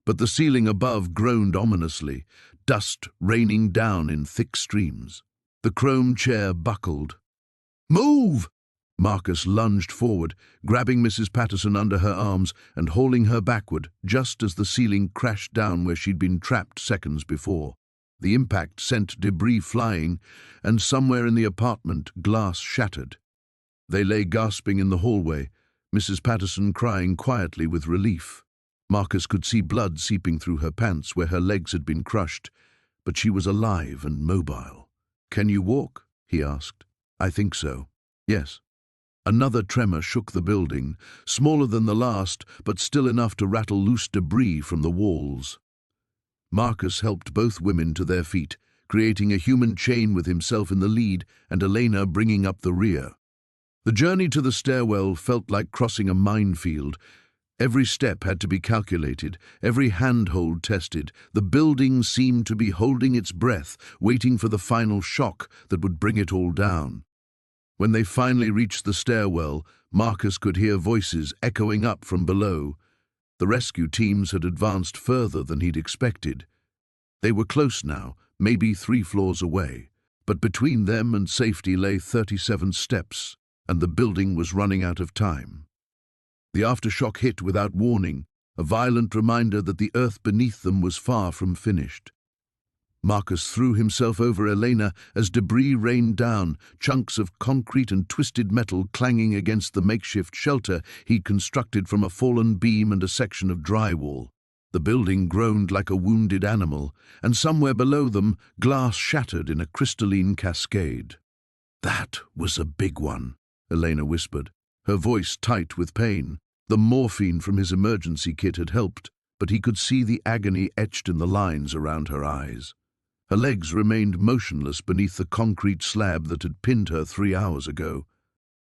But the ceiling above groaned ominously, dust raining down in thick streams. The chrome chair buckled. "Move!" Marcus lunged forward, grabbing Mrs. Patterson under her arms and hauling her backward just as the ceiling crashed down where she'd been trapped seconds before. The impact sent debris flying, and somewhere in the apartment, glass shattered. They lay gasping in the hallway, Mrs. Patterson crying quietly with relief. Marcus could see blood seeping through her pants where her legs had been crushed, but she was alive and mobile. "Can you walk?" he asked. "I think so. Yes." Another tremor shook the building, smaller than the last, but still enough to rattle loose debris from the walls. Marcus helped both women to their feet, creating a human chain with himself in the lead and Elena bringing up the rear. The journey to the stairwell felt like crossing a minefield. Every step had to be calculated, every handhold tested. The building seemed to be holding its breath, waiting for the final shock that would bring it all down. When they finally reached the stairwell, Marcus could hear voices echoing up from below. The rescue teams had advanced further than he'd expected. They were close now, maybe 3 floors away, but between them and safety lay 37 steps, and the building was running out of time. The aftershock hit without warning, a violent reminder that the earth beneath them was far from finished. Marcus threw himself over Elena as debris rained down, chunks of concrete and twisted metal clanging against the makeshift shelter he'd constructed from a fallen beam and a section of drywall. The building groaned like a wounded animal, and somewhere below them, glass shattered in a crystalline cascade. "That was a big one," Elena whispered, her voice tight with pain. The morphine from his emergency kit had helped, but he could see the agony etched in the lines around her eyes. Her legs remained motionless beneath the concrete slab that had pinned her 3 hours ago.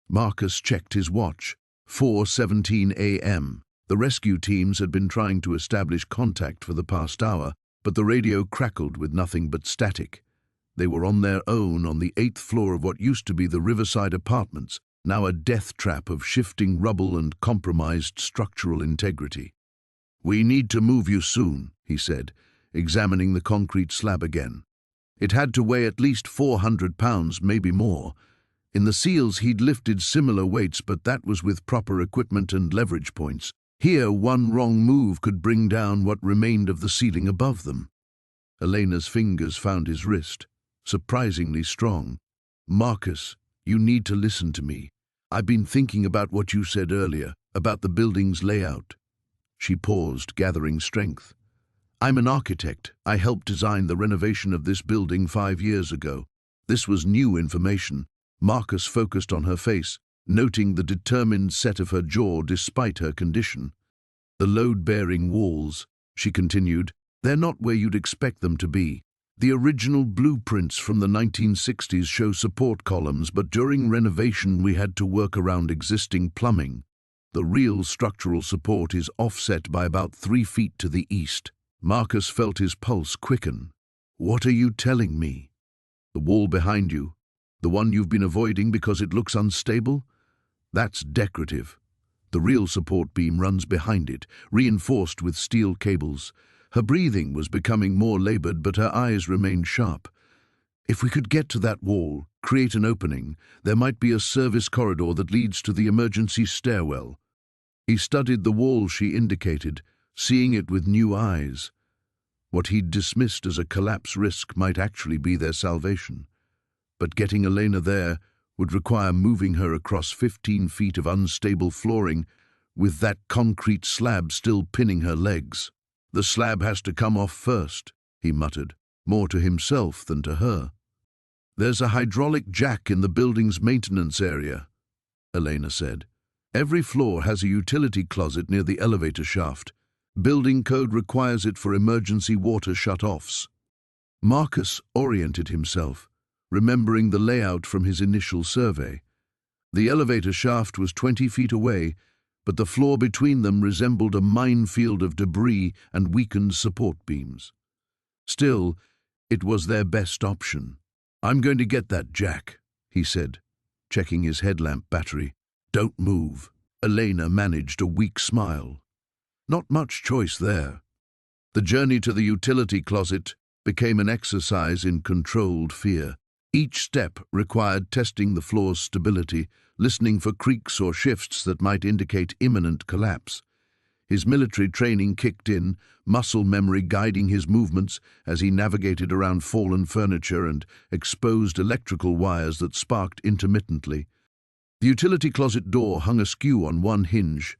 Marcus checked his watch. 4:17 a.m. The rescue teams had been trying to establish contact for the past hour, but the radio crackled with nothing but static. They were on their own on the 8th floor of what used to be the Riverside Apartments, now a death trap of shifting rubble and compromised structural integrity. "We need to move you soon," he said, examining the concrete slab again. It had to weigh at least 400 pounds, maybe more. In the seals he'd lifted similar weights, but that was with proper equipment and leverage points. Here, one wrong move could bring down what remained of the ceiling above them. Elena's fingers found his wrist, surprisingly strong. "Marcus, you need to listen to me. I've been thinking about what you said earlier, about the building's layout." She paused, gathering strength. "I'm an architect. I helped design the renovation of this building 5 years ago. This was new information." Marcus focused on her face, noting the determined set of her jaw despite her condition. "The load-bearing walls," she continued, "they're not where you'd expect them to be. The original blueprints from the 1960s show support columns, but during renovation we had to work around existing plumbing. The real structural support is offset by about 3 feet to the east." Marcus felt his pulse quicken. "What are you telling me? The wall behind you, the one you've been avoiding because it looks unstable? That's decorative. The real support beam runs behind it, reinforced with steel cables." Her breathing was becoming more labored, but her eyes remained sharp. "If we could get to that wall, create an opening, there might be a service corridor that leads to the emergency stairwell." He studied the wall she indicated, seeing it with new eyes. What he'd dismissed as a collapse risk might actually be their salvation. But getting Elena there would require moving her across 15 feet of unstable flooring, with that concrete slab still pinning her legs. "The slab has to come off first," he muttered, more to himself than to her. "There's a hydraulic jack in the building's maintenance area," Elena said. "Every floor has a utility closet near the elevator shaft. Building code requires it for emergency water shut-offs." Marcus oriented himself, remembering the layout from his initial survey. The elevator shaft was 20 feet away, but the floor between them resembled a minefield of debris and weakened support beams. Still, it was their best option. "I'm going to get that jack," he said, checking his headlamp battery. "Don't move." Elena managed a weak smile. Not much choice there. The journey to the utility closet became an exercise in controlled fear. Each step required testing the floor's stability, listening for creaks or shifts that might indicate imminent collapse. His military training kicked in, muscle memory guiding his movements as he navigated around fallen furniture and exposed electrical wires that sparked intermittently. The utility closet door hung askew on one hinge,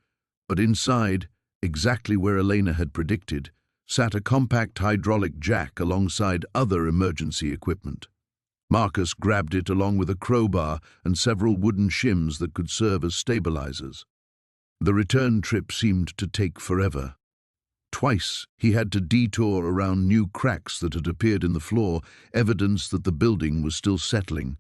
but inside, exactly where Elena had predicted, sat a compact hydraulic jack alongside other emergency equipment. Marcus grabbed it along with a crowbar and several wooden shims that could serve as stabilizers. The return trip seemed to take forever. Twice he had to detour around new cracks that had appeared in the floor, evidence that the building was still settling.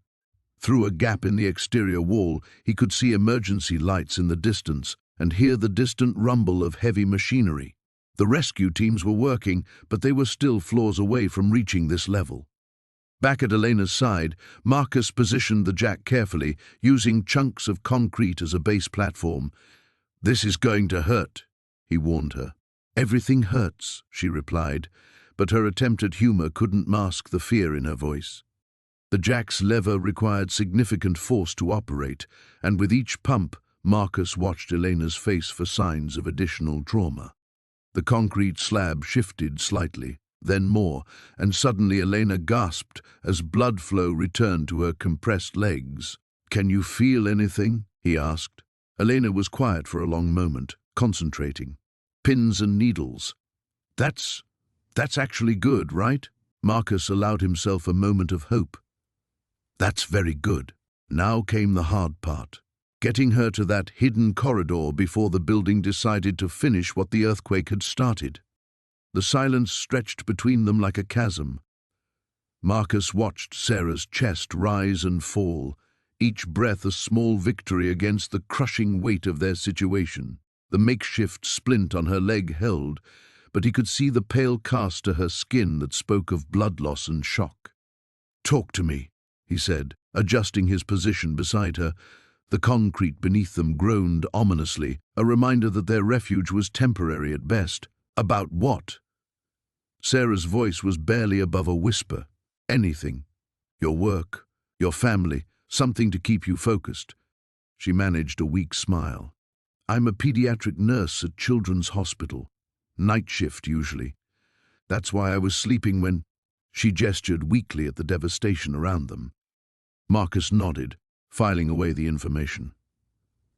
Through a gap in the exterior wall, he could see emergency lights in the distance, and hear the distant rumble of heavy machinery. The rescue teams were working, but they were still floors away from reaching this level. Back at Elena's side, Marcus positioned the jack carefully, using chunks of concrete as a base platform. "This is going to hurt," he warned her. "Everything hurts," she replied, but her attempt at humor couldn't mask the fear in her voice. The jack's lever required significant force to operate, and with each pump, Marcus watched Elena's face for signs of additional trauma. The concrete slab shifted slightly, then more, and suddenly Elena gasped as blood flow returned to her compressed legs. "Can you feel anything?" he asked. Elena was quiet for a long moment, concentrating. "Pins and needles. That's actually good, right?" Marcus allowed himself a moment of hope. "That's very good." Now came the hard part, getting her to that hidden corridor before the building decided to finish what the earthquake had started. The silence stretched between them like a chasm. Marcus watched Sarah's chest rise and fall, each breath a small victory against the crushing weight of their situation. The makeshift splint on her leg held, but he could see the pale cast to her skin that spoke of blood loss and shock. "Talk to me," he said, adjusting his position beside her. The concrete beneath them groaned ominously, a reminder that their refuge was temporary at best. "About what?" Sarah's voice was barely above a whisper. "Anything. Your work, your family, something to keep you focused." She managed a weak smile. "I'm a pediatric nurse at Children's Hospital. Night shift, usually. That's why I was sleeping when—" She gestured weakly at the devastation around them. Marcus nodded, filing away the information.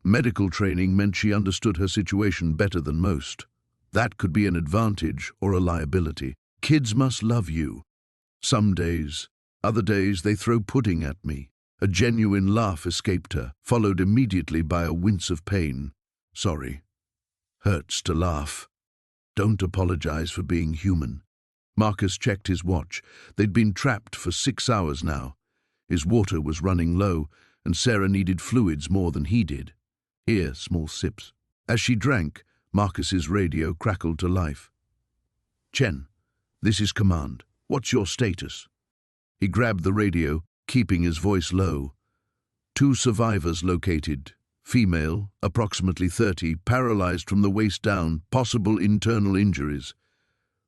Medical training meant she understood her situation better than most. That could be an advantage or a liability. "Kids must love you. Some days. Other days they throw pudding at me." A genuine laugh escaped her, followed immediately by a wince of pain. "Sorry. Hurts to laugh. Don't apologize for being human." Marcus checked his watch. They'd been trapped for 6 hours now. His water was running low, and Sarah needed fluids more than he did. Here, small sips. As she drank, Marcus's radio crackled to life. "Chen, this is Command. What's your status?" He grabbed the radio, keeping his voice low. "2 survivors located. Female, approximately 30, paralyzed from the waist down, possible internal injuries.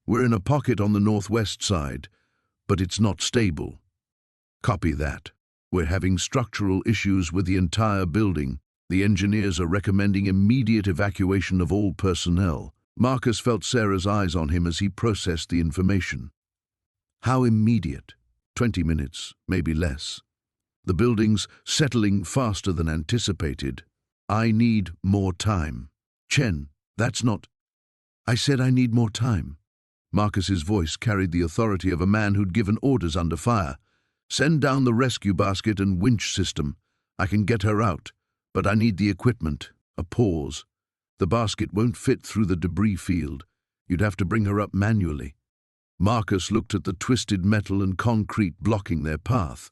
We're in a pocket on the northwest side, but it's not stable." "Copy that. We're having structural issues with the entire building. The engineers are recommending immediate evacuation of all personnel." Marcus felt Sarah's eyes on him as he processed the information. "How immediate?" 20 minutes, maybe less. "The building's settling faster than anticipated. I need more time." "Chen, that's not—" "I said I need more time." Marcus's voice carried the authority of a man who'd given orders under fire. "Send down the rescue basket and winch system. I can get her out, but I need the equipment." A pause. "The basket won't fit through the debris field. You'd have to bring her up manually." Marcus looked at the twisted metal and concrete blocking their path.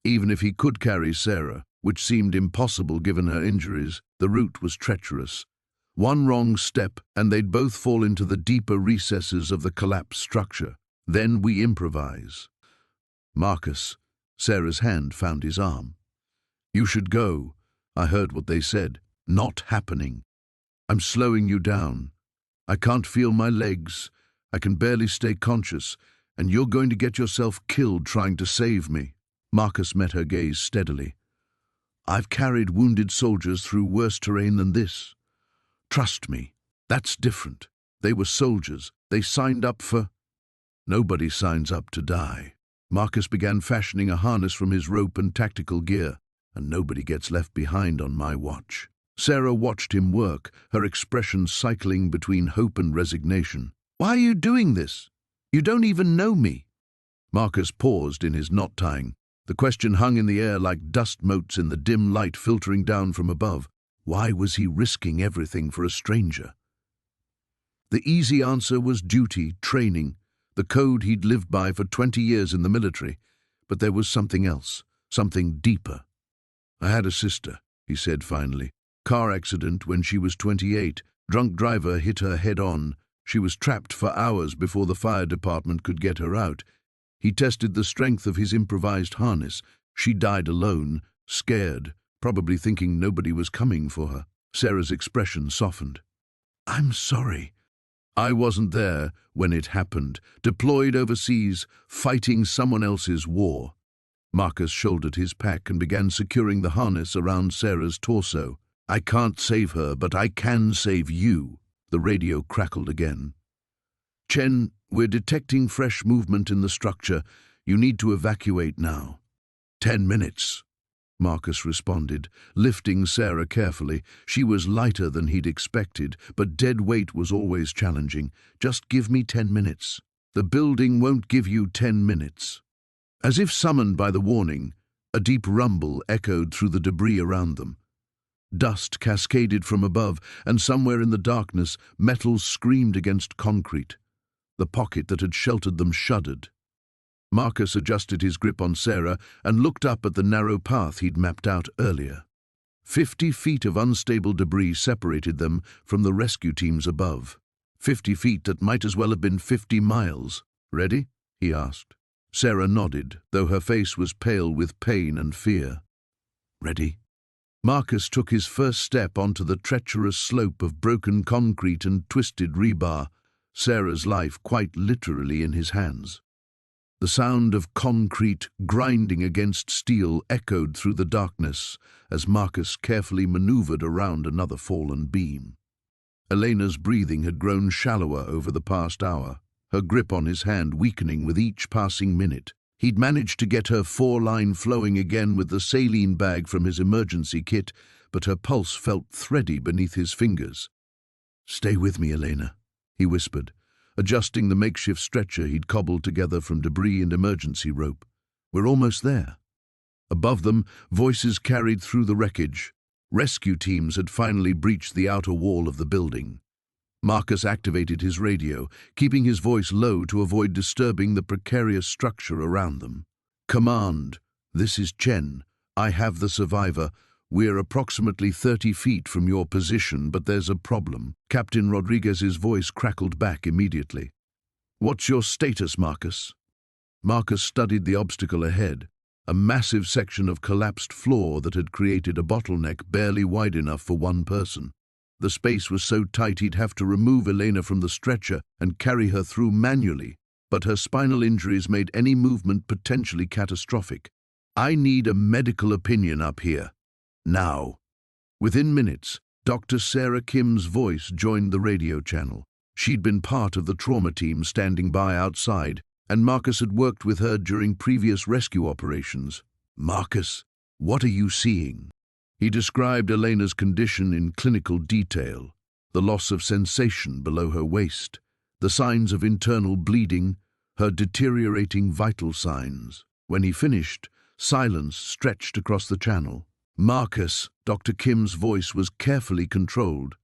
Even if he could carry Sarah, which seemed impossible given her injuries, the route was treacherous. One wrong step, and they'd both fall into the deeper recesses of the collapsed structure. "Then we improvise." "Marcus," Sarah's hand found his arm. "You should go. I heard what they said. Not happening. I'm slowing you down. I can't feel my legs. I can barely stay conscious, and you're going to get yourself killed trying to save me." Marcus met her gaze steadily. "I've carried wounded soldiers through worse terrain than this. Trust me, that's different. They were soldiers. They signed up for—" "Nobody signs up to die." Marcus began fashioning a harness from his rope and tactical gear. "And nobody gets left behind on my watch." Sarah watched him work, her expression cycling between hope and resignation. "Why are you doing this? You don't even know me." Marcus paused in his knot tying. The question hung in the air like dust motes in the dim light filtering down from above. Why was he risking everything for a stranger? The easy answer was duty, training, the code he'd lived by for 20 years in the military. But there was something else, something deeper. "I had a sister," he said finally. Car accident when she was 28. Drunk driver hit her head-on. She was trapped for hours before the fire department could get her out. He tested the strength of his improvised harness. She died alone, scared, probably thinking nobody was coming for her. Sarah's expression softened. "I'm sorry. I wasn't there when it happened, deployed overseas, fighting someone else's war." Marcus shouldered his pack and began securing the harness around Sarah's torso. "I can't save her, but I can save you." The radio crackled again. "Chen, we're detecting fresh movement in the structure. You need to evacuate now." 10 minutes, Marcus responded, lifting Sarah carefully. She was lighter than he'd expected, but dead weight was always challenging. "Just give me 10 minutes. The building won't give you 10 minutes. As if summoned by the warning, a deep rumble echoed through the debris around them. Dust cascaded from above, and somewhere in the darkness, metal screamed against concrete. The pocket that had sheltered them shuddered. Marcus adjusted his grip on Sarah and looked up at the narrow path he'd mapped out earlier. 50 feet of unstable debris separated them from the rescue teams above. 50 feet that might as well have been 50 miles. "Ready?" he asked. Sarah nodded, though her face was pale with pain and fear. "Ready?" Marcus took his first step onto the treacherous slope of broken concrete and twisted rebar, Sarah's life quite literally in his hands. The sound of concrete grinding against steel echoed through the darkness as Marcus carefully maneuvered around another fallen beam. Elena's breathing had grown shallower over the past hour, her grip on his hand weakening with each passing minute. He'd managed to get her foreline flowing again with the saline bag from his emergency kit, but her pulse felt thready beneath his fingers. "Stay with me, Elena," he whispered, adjusting the makeshift stretcher he'd cobbled together from debris and emergency rope. "We're almost there." Above them, voices carried through the wreckage. Rescue teams had finally breached the outer wall of the building. Marcus activated his radio, keeping his voice low to avoid disturbing the precarious structure around them. "Command, this is Chen. I have the survivor. We're approximately 30 feet from your position, but there's a problem." Captain Rodriguez's voice crackled back immediately. "What's your status, Marcus?" Marcus studied the obstacle ahead, a massive section of collapsed floor that had created a bottleneck barely wide enough for one person. The space was so tight he'd have to remove Elena from the stretcher and carry her through manually, but her spinal injuries made any movement potentially catastrophic. "I need a medical opinion up here. Now." Within minutes, Dr. Sarah Kim's voice joined the radio channel. She'd been part of the trauma team standing by outside, and Marcus had worked with her during previous rescue operations. "Marcus, what are you seeing?" He described Elena's condition in clinical detail, the loss of sensation below her waist, the signs of internal bleeding, her deteriorating vital signs. When he finished, silence stretched across the channel. "Marcus," Dr. Kim's voice was carefully controlled.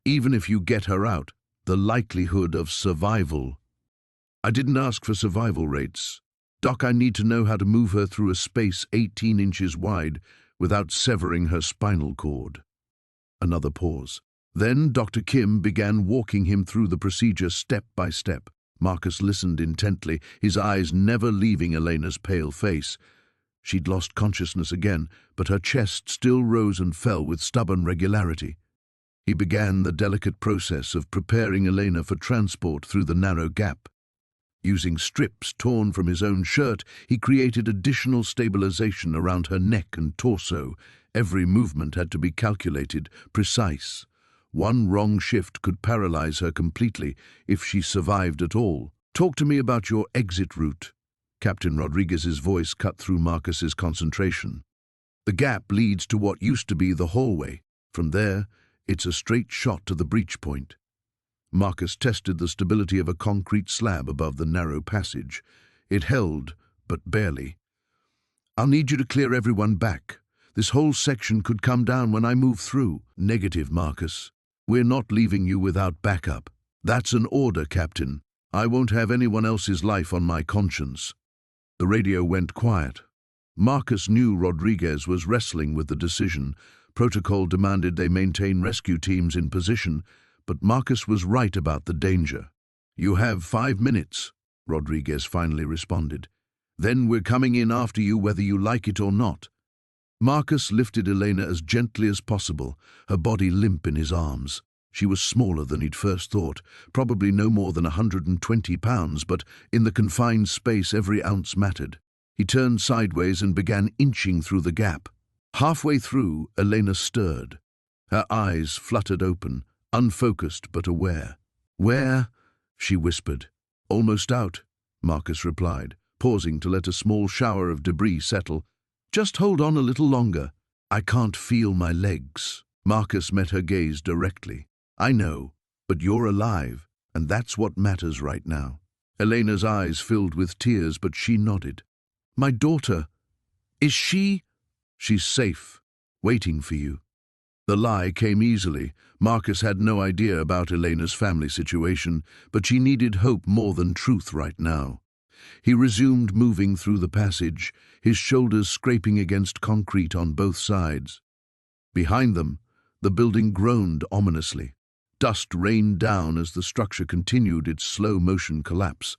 "Even if you get her out, the likelihood of survival." "I didn't ask for survival rates. Doc, I need to know how to move her through a space 18 inches wide without severing her spinal cord." Another pause. Then Dr. Kim began walking him through the procedure step by step. Marcus listened intently, his eyes never leaving Elena's pale face. She'd lost consciousness again, but her chest still rose and fell with stubborn regularity. He began the delicate process of preparing Elena for transport through the narrow gap. Using strips torn from his own shirt, he created additional stabilization around her neck and torso. Every movement had to be calculated, precise. One wrong shift could paralyze her completely if she survived at all. "Talk to me about your exit route." Captain Rodriguez's voice cut through Marcus's concentration. "The gap leads to what used to be the hallway. From there, it's a straight shot to the breach point." Marcus tested the stability of a concrete slab above the narrow passage. It held, but barely. "I'll need you to clear everyone back. This whole section could come down when I move through." "Negative, Marcus. We're not leaving you without backup." "That's an order, Captain. I won't have anyone else's life on my conscience." The radio went quiet. Marcus knew Rodriguez was wrestling with the decision, Protocol demanded they maintain rescue teams in position, but Marcus was right about the danger. "You have 5 minutes," Rodriguez finally responded. "Then we're coming in after you whether you like it or not." Marcus lifted Elena as gently as possible, her body limp in his arms. She was smaller than he'd first thought, probably no more than 120 pounds, but in the confined space every ounce mattered. He turned sideways and began inching through the gap. Halfway through, Elena stirred. Her eyes fluttered open, unfocused but aware. "Where?" she whispered. "Almost out," Marcus replied, pausing to let a small shower of debris settle. "Just hold on a little longer." "I can't feel my legs." Marcus met her gaze directly. "I know, but you're alive, and that's what matters right now." Elena's eyes filled with tears, but she nodded. "My daughter, is she?" "She's safe, waiting for you." The lie came easily. Marcus had no idea about Elena's family situation, but she needed hope more than truth right now. He resumed moving through the passage, his shoulders scraping against concrete on both sides. Behind them, the building groaned ominously. Dust rained down as the structure continued its slow-motion collapse.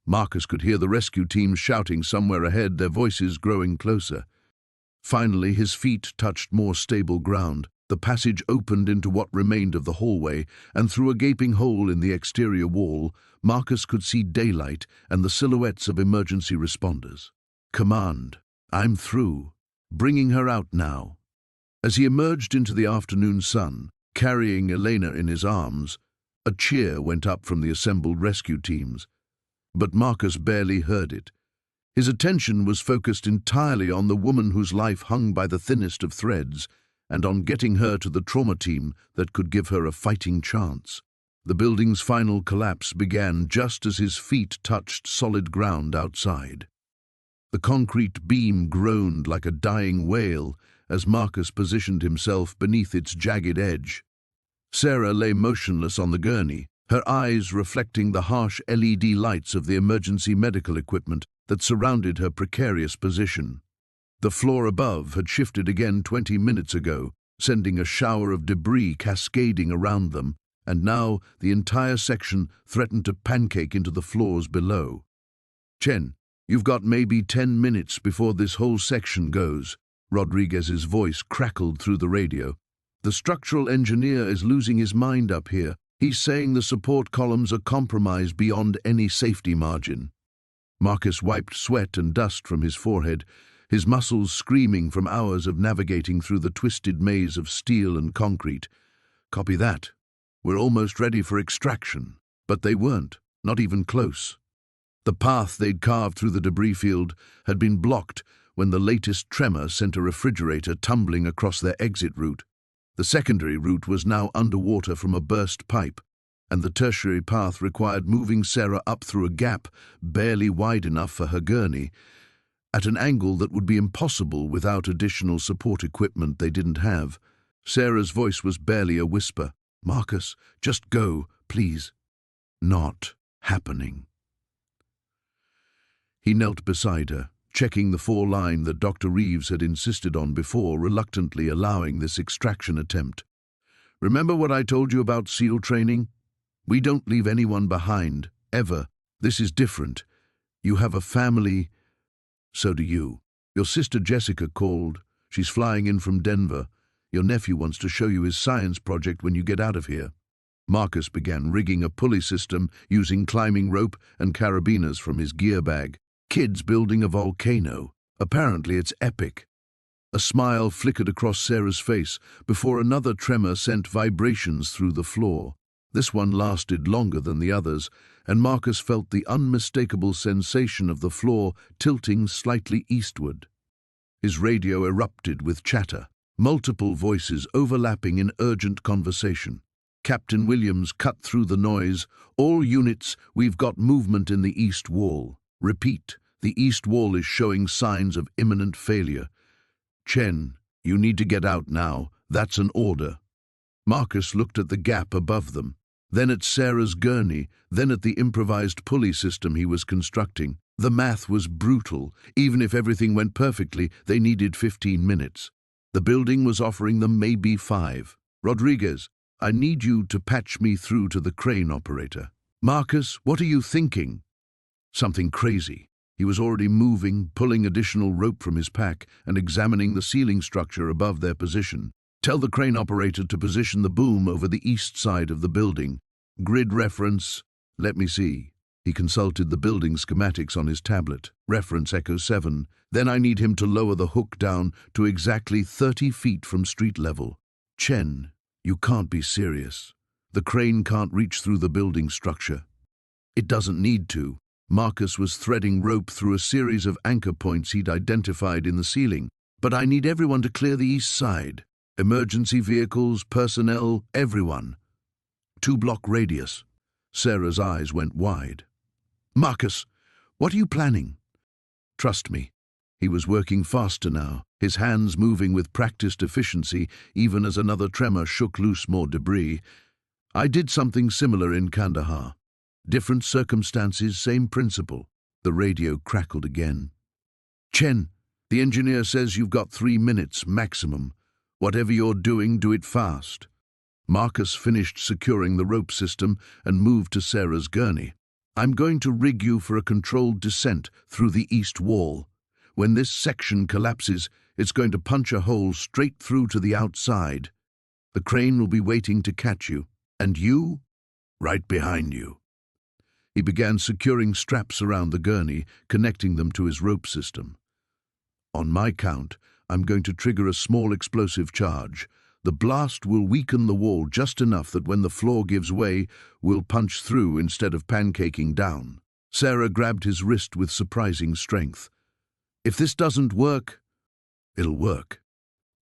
Marcus could hear the rescue teams shouting somewhere ahead, their voices growing closer. Finally, his feet touched more stable ground. The passage opened into what remained of the hallway, and through a gaping hole in the exterior wall, Marcus could see daylight and the silhouettes of emergency responders. "Command, I'm through. Bringing her out now." As he emerged into the afternoon sun, carrying Elena in his arms, a cheer went up from the assembled rescue teams. But Marcus barely heard it. His attention was focused entirely on the woman whose life hung by the thinnest of threads, and on getting her to the trauma team that could give her a fighting chance. The building's final collapse began just as his feet touched solid ground outside. The concrete beam groaned like a dying whale as Marcus positioned himself beneath its jagged edge. Sarah lay motionless on the gurney, her eyes reflecting the harsh LED lights of the emergency medical equipment that surrounded her precarious position. The floor above had shifted again 20 minutes ago, sending a shower of debris cascading around them, and now the entire section threatened to pancake into the floors below. "Chen, you've got maybe 10 minutes before this whole section goes." Rodriguez's voice crackled through the radio. "The structural engineer is losing his mind up here. He's saying the support columns are compromised beyond any safety margin." Marcus wiped sweat and dust from his forehead, his muscles screaming from hours of navigating through the twisted maze of steel and concrete. "Copy that. We're almost ready for extraction." But they weren't, not even close. The path they'd carved through the debris field had been blocked when the latest tremor sent a refrigerator tumbling across their exit route. The secondary route was now underwater from a burst pipe, and the tertiary path required moving Sarah up through a gap barely wide enough for her gurney, at an angle that would be impossible without additional support equipment they didn't have. Sarah's voice was barely a whisper. "Marcus, just go, please." Not happening. He knelt beside her, checking the 4-line that Dr. Reeves had insisted on before reluctantly allowing this extraction attempt. "Remember what I told you about SEAL training? We don't leave anyone behind, ever. This is different. You have a family. So do you. Your sister Jessica called. She's flying in from Denver. Your nephew wants to show you his science project when you get out of here." Marcus began rigging a pulley system using climbing rope and carabiners from his gear bag. Kids building a volcano. Apparently it's epic. A smile flickered across Sarah's face before another tremor sent vibrations through the floor. This one lasted longer than the others, and Marcus felt the unmistakable sensation of the floor tilting slightly eastward. His radio erupted with chatter, multiple voices overlapping in urgent conversation. Captain Williams cut through the noise. "All units, we've got movement in the east wall. Repeat, the east wall is showing signs of imminent failure. Chen, you need to get out now. That's an order." Marcus looked at the gap above them, then at Sarah's gurney, then at the improvised pulley system he was constructing. The math was brutal. Even if everything went perfectly, they needed 15 minutes. The building was offering them maybe 5. "Rodriguez, I need you to patch me through to the crane operator." "Marcus, what are you thinking?" Something crazy. He was already moving, pulling additional rope from his pack and examining the ceiling structure above their position. "Tell the crane operator to position the boom over the east side of the building. Grid reference, let me see." He consulted the building schematics on his tablet. Reference Echo 7. "Then I need him to lower the hook down to exactly 30 feet from street level." "Chen, you can't be serious. The crane can't reach through the building structure." "It doesn't need to." Marcus was threading rope through a series of anchor points he'd identified in the ceiling. "But I need everyone to clear the east side. Emergency vehicles, personnel, everyone. 2-block radius." Sarah's eyes went wide. "Marcus, what are you planning?" "Trust me." He was working faster now, his hands moving with practiced efficiency even as another tremor shook loose more debris. "I did something similar in Kandahar. Different circumstances, same principle." The radio crackled again. "Chen, the engineer says you've got 3 minutes maximum. Whatever you're doing, do it fast." Marcus finished securing the rope system and moved to Sarah's gurney. "I'm going to rig you for a controlled descent through the east wall. When this section collapses, it's going to punch a hole straight through to the outside. The crane will be waiting to catch you. And you? Right behind you." He began securing straps around the gurney, connecting them to his rope system. "On my count, I'm going to trigger a small explosive charge. The blast will weaken the wall just enough that when the floor gives way, we'll punch through instead of pancaking down." Sarah grabbed his wrist with surprising strength. "If this doesn't work, it'll work."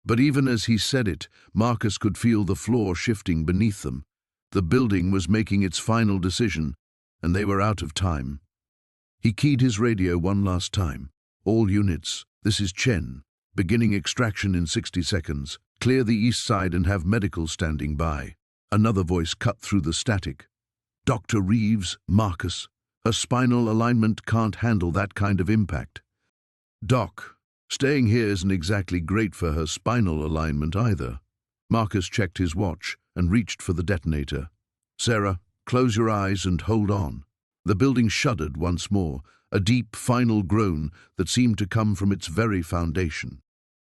But even as he said it, Marcus could feel the floor shifting beneath them. The building was making its final decision, and they were out of time. He keyed his radio one last time. "All units, this is Chen. Beginning extraction in 60 seconds. Clear the east side and have medical standing by." Another voice cut through the static. "Dr. Reeves, Marcus, her spinal alignment can't handle that kind of impact." "Doc, staying here isn't exactly great for her spinal alignment either." Marcus checked his watch and reached for the detonator. "Sarah, close your eyes and hold on." The building shuddered once more, a deep, final groan that seemed to come from its very foundation.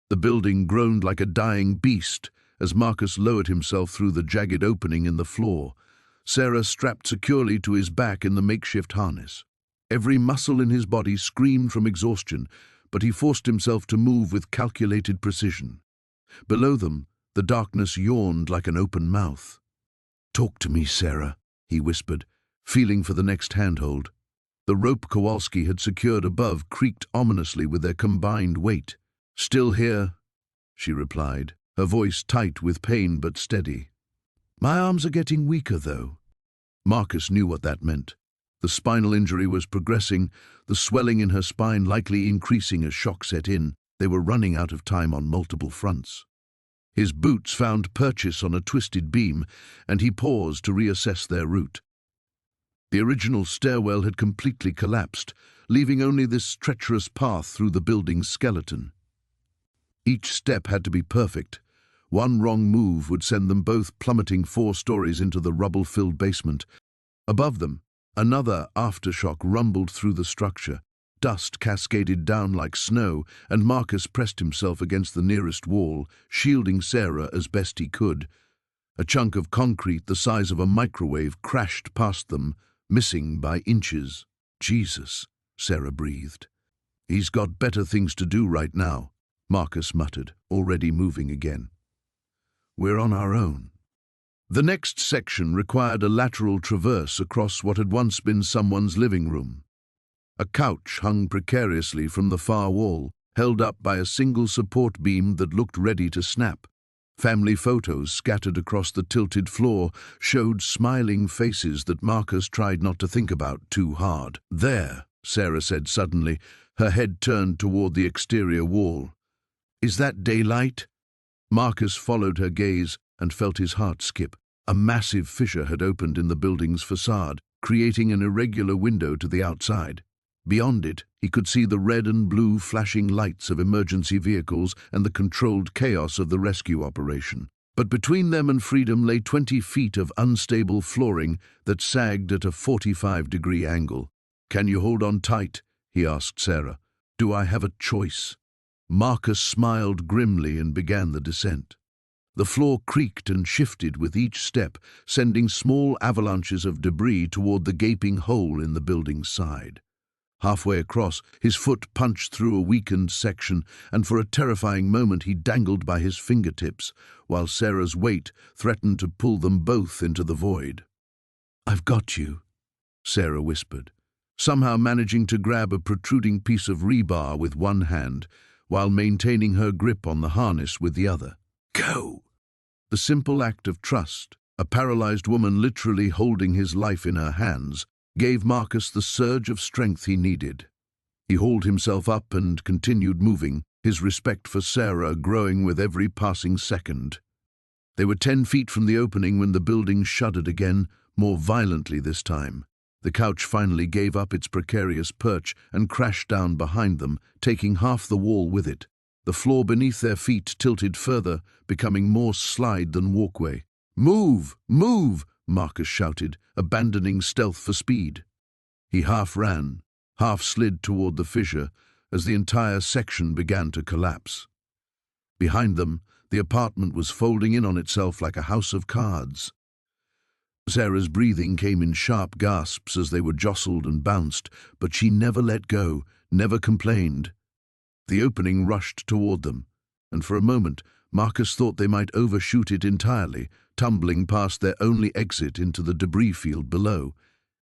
The building groaned like a dying beast as Marcus lowered himself through the jagged opening in the floor, Sarah strapped securely to his back in the makeshift harness. Every muscle in his body screamed from exhaustion, but he forced himself to move with calculated precision. Below them, the darkness yawned like an open mouth. "Talk to me, Sarah," he whispered, feeling for the next handhold. The rope Kowalski had secured above creaked ominously with their combined weight. "Still here," she replied, her voice tight with pain but steady. "My arms are getting weaker, though." Marcus knew what that meant. The spinal injury was progressing, the swelling in her spine likely increasing as shock set in. They were running out of time on multiple fronts. His boots found purchase on a twisted beam, and he paused to reassess their route. The original stairwell had completely collapsed, leaving only this treacherous path through the building's skeleton. Each step had to be perfect. One wrong move would send them both plummeting 4 stories into the rubble-filled basement. Above them, another aftershock rumbled through the structure. Dust cascaded down like snow, and Marcus pressed himself against the nearest wall, shielding Sarah as best he could. A chunk of concrete the size of a microwave crashed past them, missing by inches. "Jesus," Sarah breathed. "He's got better things to do right now," Marcus muttered, already moving again. "We're on our own." The next section required a lateral traverse across what had once been someone's living room. A couch hung precariously from the far wall, held up by a single support beam that looked ready to snap. Family photos scattered across the tilted floor showed smiling faces that Marcus tried not to think about too hard. "There," Sarah said suddenly, her head turned toward the exterior wall. "Is that daylight?" Marcus followed her gaze and felt his heart skip. A massive fissure had opened in the building's facade, creating an irregular window to the outside. Beyond it, he could see the red and blue flashing lights of emergency vehicles and the controlled chaos of the rescue operation. But between them and freedom lay 20 feet of unstable flooring that sagged at a 45-degree angle. "Can you hold on tight?" he asked Sarah. "Do I have a choice?" Marcus smiled grimly and began the descent. The floor creaked and shifted with each step, sending small avalanches of debris toward the gaping hole in the building's side. Halfway across, his foot punched through a weakened section, and for a terrifying moment he dangled by his fingertips, while Sarah's weight threatened to pull them both into the void. "I've got you," Sarah whispered, somehow managing to grab a protruding piece of rebar with one hand, while maintaining her grip on the harness with the other. "Go!" The simple act of trust, a paralyzed woman literally holding his life in her hands, gave Marcus the surge of strength he needed. He hauled himself up and continued moving, his respect for Sarah growing with every passing second. They were 10 feet from the opening when the building shuddered again, more violently this time. The couch finally gave up its precarious perch and crashed down behind them, taking half the wall with it. The floor beneath their feet tilted further, becoming more slide than walkway. "Move! Move!" Marcus shouted, abandoning stealth for speed. He half ran, half slid toward the fissure as the entire section began to collapse. Behind them, the apartment was folding in on itself like a house of cards. Sarah's breathing came in sharp gasps as they were jostled and bounced, but she never let go, never complained. The opening rushed toward them, and for a moment Marcus thought they might overshoot it entirely, tumbling past their only exit into the debris field below.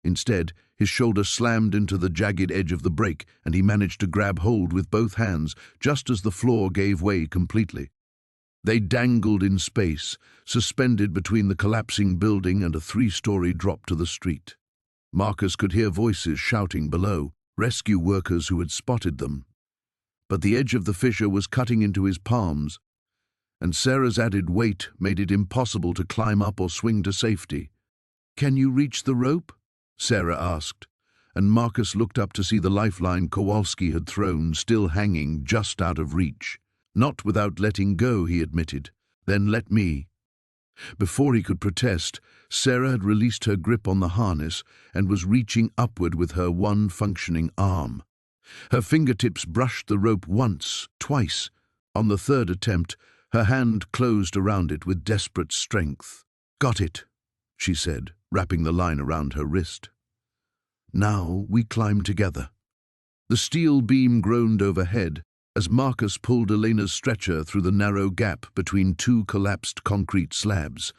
Instead, his shoulder slammed into the jagged edge of the break, and he managed to grab hold with both hands just as the floor gave way completely. They dangled in space, suspended between the collapsing building and a 3-story drop to the street. Marcus could hear voices shouting below, rescue workers who had spotted them. But the edge of the fissure was cutting into his palms, and Sarah's added weight made it impossible to climb up or swing to safety. "Can you reach the rope?" Sarah asked, and Marcus looked up to see the lifeline Kowalski had thrown still hanging just out of reach. "Not without letting go," he admitted. "Then let me." Before he could protest, Sarah had released her grip on the harness and was reaching upward with her one functioning arm. Her fingertips brushed the rope once, twice. On the third attempt, her hand closed around it with desperate strength. "Got it," she said, wrapping the line around her wrist. "Now we climb together." The steel beam groaned overhead as Marcus pulled Elena's stretcher through the narrow gap between 2 collapsed concrete slabs.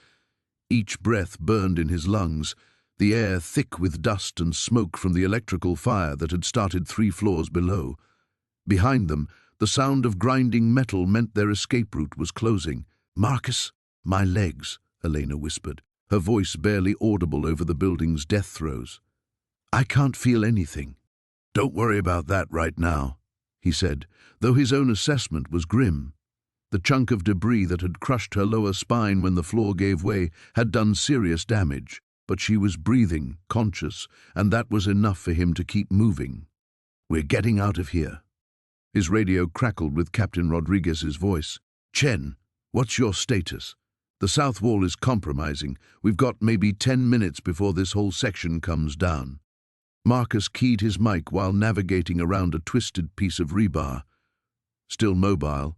Each breath burned in his lungs, the air thick with dust and smoke from the electrical fire that had started 3 floors below. Behind them, the sound of grinding metal meant their escape route was closing. "Marcus, my legs," Elena whispered, her voice barely audible over the building's death throes. "I can't feel anything." "Don't worry about that right now," he said, though his own assessment was grim. The chunk of debris that had crushed her lower spine when the floor gave way had done serious damage, but she was breathing, conscious, and that was enough for him to keep moving. "We're getting out of here." His radio crackled with Captain Rodriguez's voice. "Chen, what's your status? The south wall is compromising. We've got maybe 10 minutes before this whole section comes down." Marcus keyed his mic while navigating around a twisted piece of rebar. "Still mobile.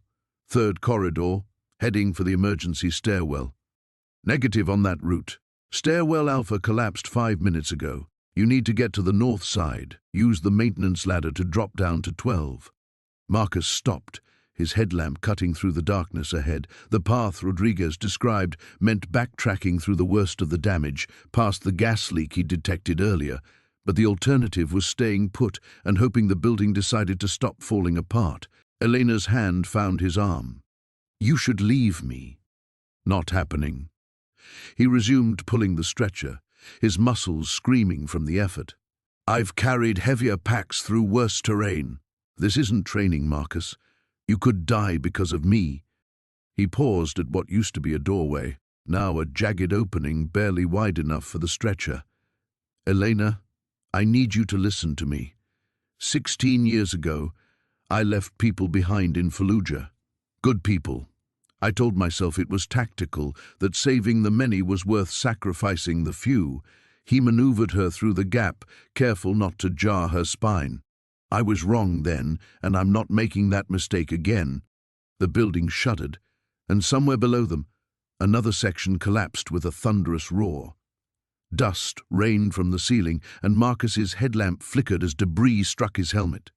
3rd corridor, heading for the emergency stairwell." "Negative on that route. Stairwell Alpha collapsed 5 minutes ago. You need to get to the north side. Use the maintenance ladder to drop down to 12. Marcus stopped, his headlamp cutting through the darkness ahead. The path Rodriguez described meant backtracking through the worst of the damage, past the gas leak he detected earlier, but the alternative was staying put and hoping the building decided to stop falling apart. Elena's hand found his arm. "You should leave me." "Not happening." He resumed pulling the stretcher, his muscles screaming from the effort. "I've carried heavier packs through worse terrain. This isn't training, Marcus. You could die because of me." He paused at what used to be a doorway, now a jagged opening barely wide enough for the stretcher. "Elena, I need you to listen to me. 16 years ago, I left people behind in Fallujah. Good people. I told myself it was tactical, that saving the many was worth sacrificing the few. He maneuvered her through the gap, careful not to jar her spine. I was wrong then, and I'm not making that mistake again. The building shuddered, and somewhere below them, another section collapsed with a thunderous roar. Dust rained from the ceiling, and Marcus's headlamp flickered as debris struck his helmet.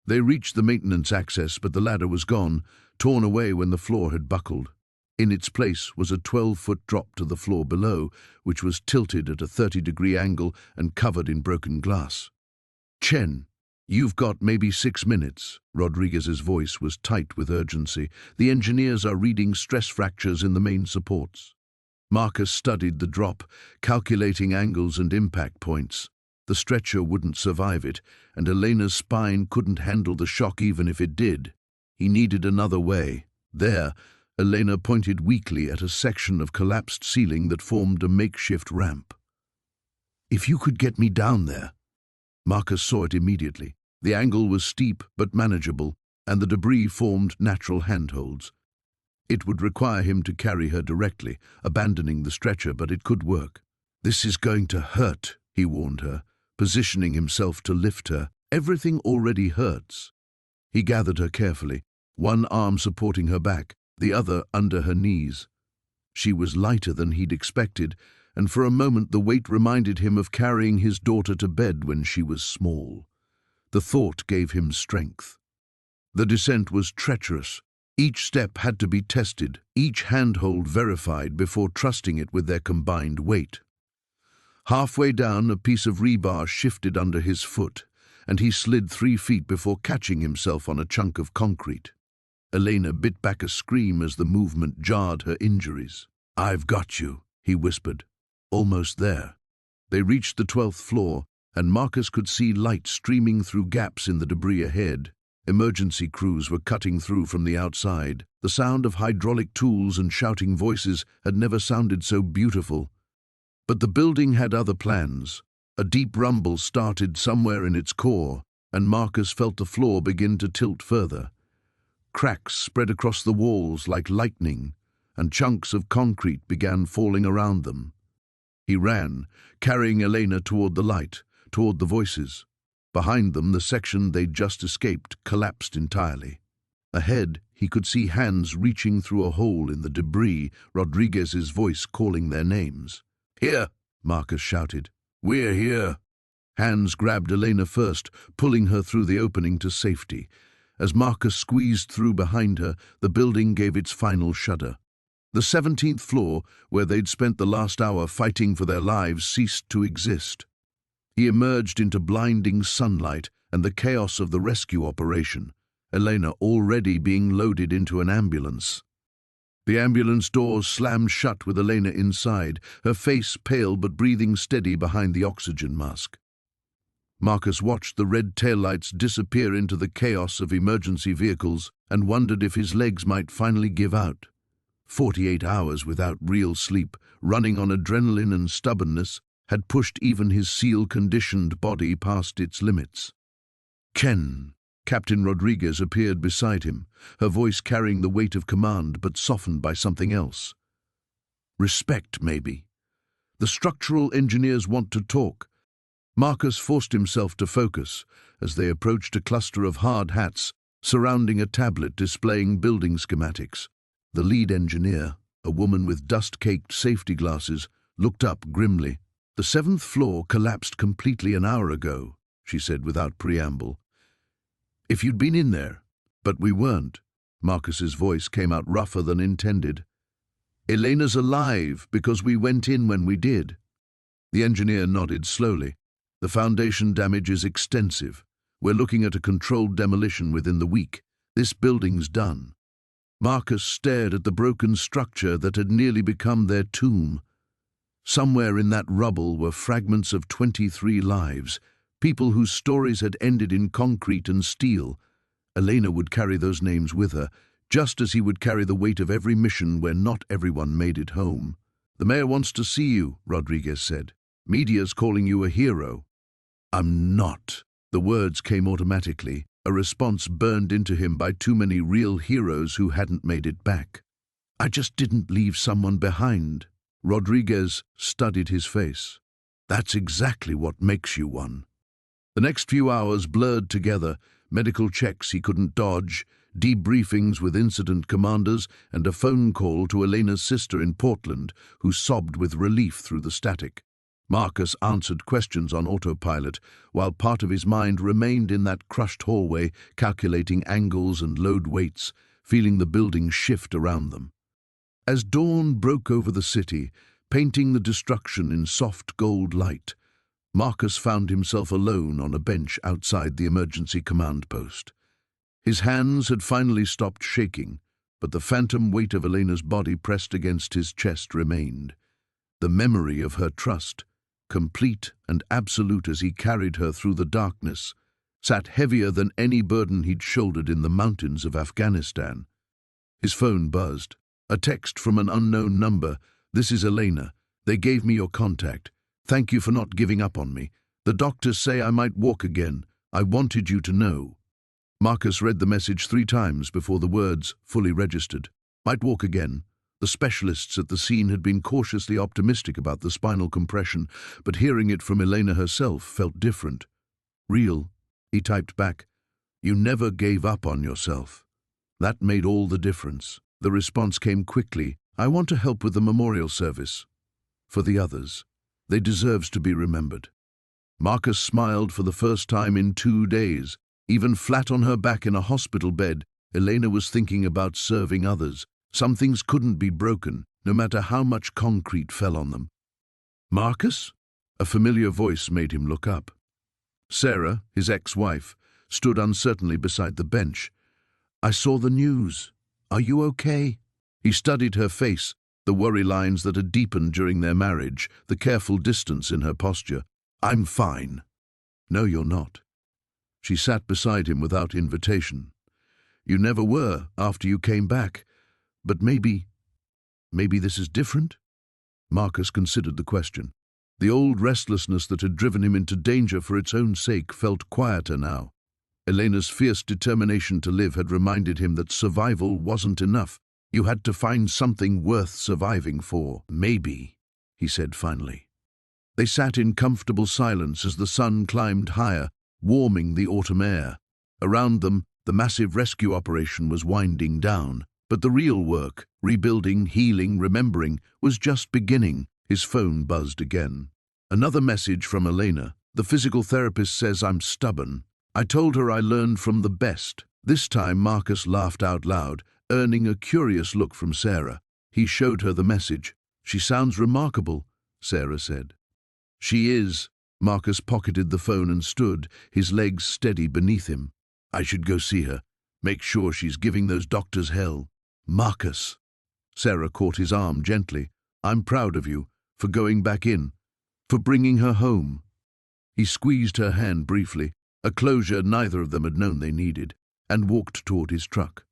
They reached the maintenance access, but the ladder was gone, torn away when the floor had buckled. In its place was a 12-foot drop to the floor below, which was tilted at a 30-degree angle and covered in broken glass. "Chen, you've got maybe 6 minutes." Rodriguez's voice was tight with urgency. "The engineers are reading stress fractures in the main supports." Marcus studied the drop, calculating angles and impact points. The stretcher wouldn't survive it, and Elena's spine couldn't handle the shock even if it did. He needed another way. There, Elena pointed weakly at a section of collapsed ceiling that formed a makeshift ramp. "If you could get me down there." Marcus saw it immediately. The angle was steep but manageable, and the debris formed natural handholds. It would require him to carry her directly, abandoning the stretcher, but it could work. "This is going to hurt," he warned her, positioning himself to lift her. "Everything already hurts." He gathered her carefully, one arm supporting her back, the other under her knees. She was lighter than he'd expected, and for a moment the weight reminded him of carrying his daughter to bed when she was small. The thought gave him strength. The descent was treacherous. Each step had to be tested, each handhold verified before trusting it with their combined weight. Halfway down, a piece of rebar shifted under his foot, and he slid 3 feet before catching himself on a chunk of concrete. Elena bit back a scream as the movement jarred her injuries. "I've got you," he whispered. Almost there. They reached the 12th floor, and Marcus could see light streaming through gaps in the debris ahead. Emergency crews were cutting through from the outside. The sound of hydraulic tools and shouting voices had never sounded so beautiful. But the building had other plans. A deep rumble started somewhere in its core, and Marcus felt the floor begin to tilt further. Cracks spread across the walls like lightning, and chunks of concrete began falling around them. He ran, carrying Elena toward the light, toward the voices. Behind them, the section they'd just escaped collapsed entirely. Ahead, he could see hands reaching through a hole in the debris, Rodriguez's voice calling their names. "Here!" Marcus shouted. "We're here!" Hands grabbed Elena first, pulling her through the opening to safety. As Marcus squeezed through behind her, the building gave its final shudder. The 17th floor, where they'd spent the last hour fighting for their lives, ceased to exist. He emerged into blinding sunlight and the chaos of the rescue operation, Elena already being loaded into an ambulance. The ambulance doors slammed shut with Elena inside, her face pale but breathing steady behind the oxygen mask. Marcus watched the red taillights disappear into the chaos of emergency vehicles and wondered if his legs might finally give out. 48 hours without real sleep, running on adrenaline and stubbornness, had pushed even his seal-conditioned body past its limits. "Chen." Captain Rodriguez appeared beside him, her voice carrying the weight of command but softened by something else. "Respect, maybe. The structural engineers want to talk." Marcus forced himself to focus as they approached a cluster of hard hats surrounding a tablet displaying building schematics. The lead engineer, a woman with dust-caked safety glasses, looked up grimly. "The 7th floor collapsed completely an hour ago," she said without preamble. "If you'd been in there." "But we weren't." Marcus's voice came out rougher than intended. "Elena's alive because we went in when we did." The engineer nodded slowly. "The foundation damage is extensive. We're looking at a controlled demolition within the week. This building's done." Marcus stared at the broken structure that had nearly become their tomb. Somewhere in that rubble were fragments of 23 lives, people whose stories had ended in concrete and steel. Elena would carry those names with her, just as he would carry the weight of every mission where not everyone made it home. "The mayor wants to see you," Rodriguez said. "Media's calling you a hero." "I'm not." The words came automatically, a response burned into him by too many real heroes who hadn't made it back. I just didn't leave someone behind. Rodriguez studied his face. That's exactly what makes you one. The next few hours blurred together, medical checks he couldn't dodge, debriefings with incident commanders, and a phone call to Elena's sister in Portland, who sobbed with relief through the static. Marcus answered questions on autopilot, while part of his mind remained in that crushed hallway, calculating angles and load weights, feeling the building shift around them. As dawn broke over the city, painting the destruction in soft gold light, Marcus found himself alone on a bench outside the emergency command post. His hands had finally stopped shaking, but the phantom weight of Elena's body pressed against his chest remained. The memory of her trust, complete and absolute as he carried her through the darkness, sat heavier than any burden he'd shouldered in the mountains of Afghanistan. His phone buzzed. A text from an unknown number. "This is Elena. They gave me your contact. Thank you for not giving up on me. The doctors say I might walk again. I wanted you to know." Marcus read the message 3 times before the words fully registered. Might walk again. The specialists at the scene had been cautiously optimistic about the spinal compression, but hearing it from Elena herself felt different. "Real," he typed back. "You never gave up on yourself." That made all the difference. The response came quickly. "I want to help with the memorial service. For the others. They deserve to be remembered." Marcus smiled for the first time in 2 days. Even flat on her back in a hospital bed, Elena was thinking about serving others. Some things couldn't be broken, no matter how much concrete fell on them. "Marcus?" A familiar voice made him look up. Sarah, his ex-wife, stood uncertainly beside the bench. "I saw the news. Are you okay?" He studied her face, the worry lines that had deepened during their marriage, the careful distance in her posture. "I'm fine." "No, you're not." She sat beside him without invitation. "You never were after you came back. But maybe this is different?" Marcus considered the question. The old restlessness that had driven him into danger for its own sake felt quieter now. Elena's fierce determination to live had reminded him that survival wasn't enough. You had to find something worth surviving for. "Maybe," he said finally. They sat in comfortable silence as the sun climbed higher, warming the autumn air. Around them, the massive rescue operation was winding down. But the real work, rebuilding, healing, remembering, was just beginning. His phone buzzed again. Another message from Elena. "The physical therapist says I'm stubborn. I told her I learned from the best." This time Marcus laughed out loud, earning a curious look from Sarah. He showed her the message. "She sounds remarkable," Sarah said. "She is." Marcus pocketed the phone and stood, his legs steady beneath him. "I should go see her. Make sure she's giving those doctors hell." "Marcus." Sarah caught his arm gently. "I'm proud of you, for going back in, for bringing her home." He squeezed her hand briefly, a closure neither of them had known they needed, and walked toward his truck.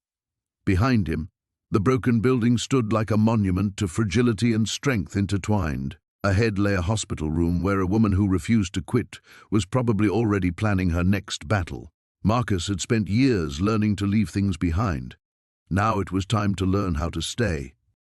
Behind him, the broken building stood like a monument to fragility and strength intertwined. Ahead lay a hospital room where a woman who refused to quit was probably already planning her next battle. Marcus had spent years learning to leave things behind. Now it was time to learn how to stay.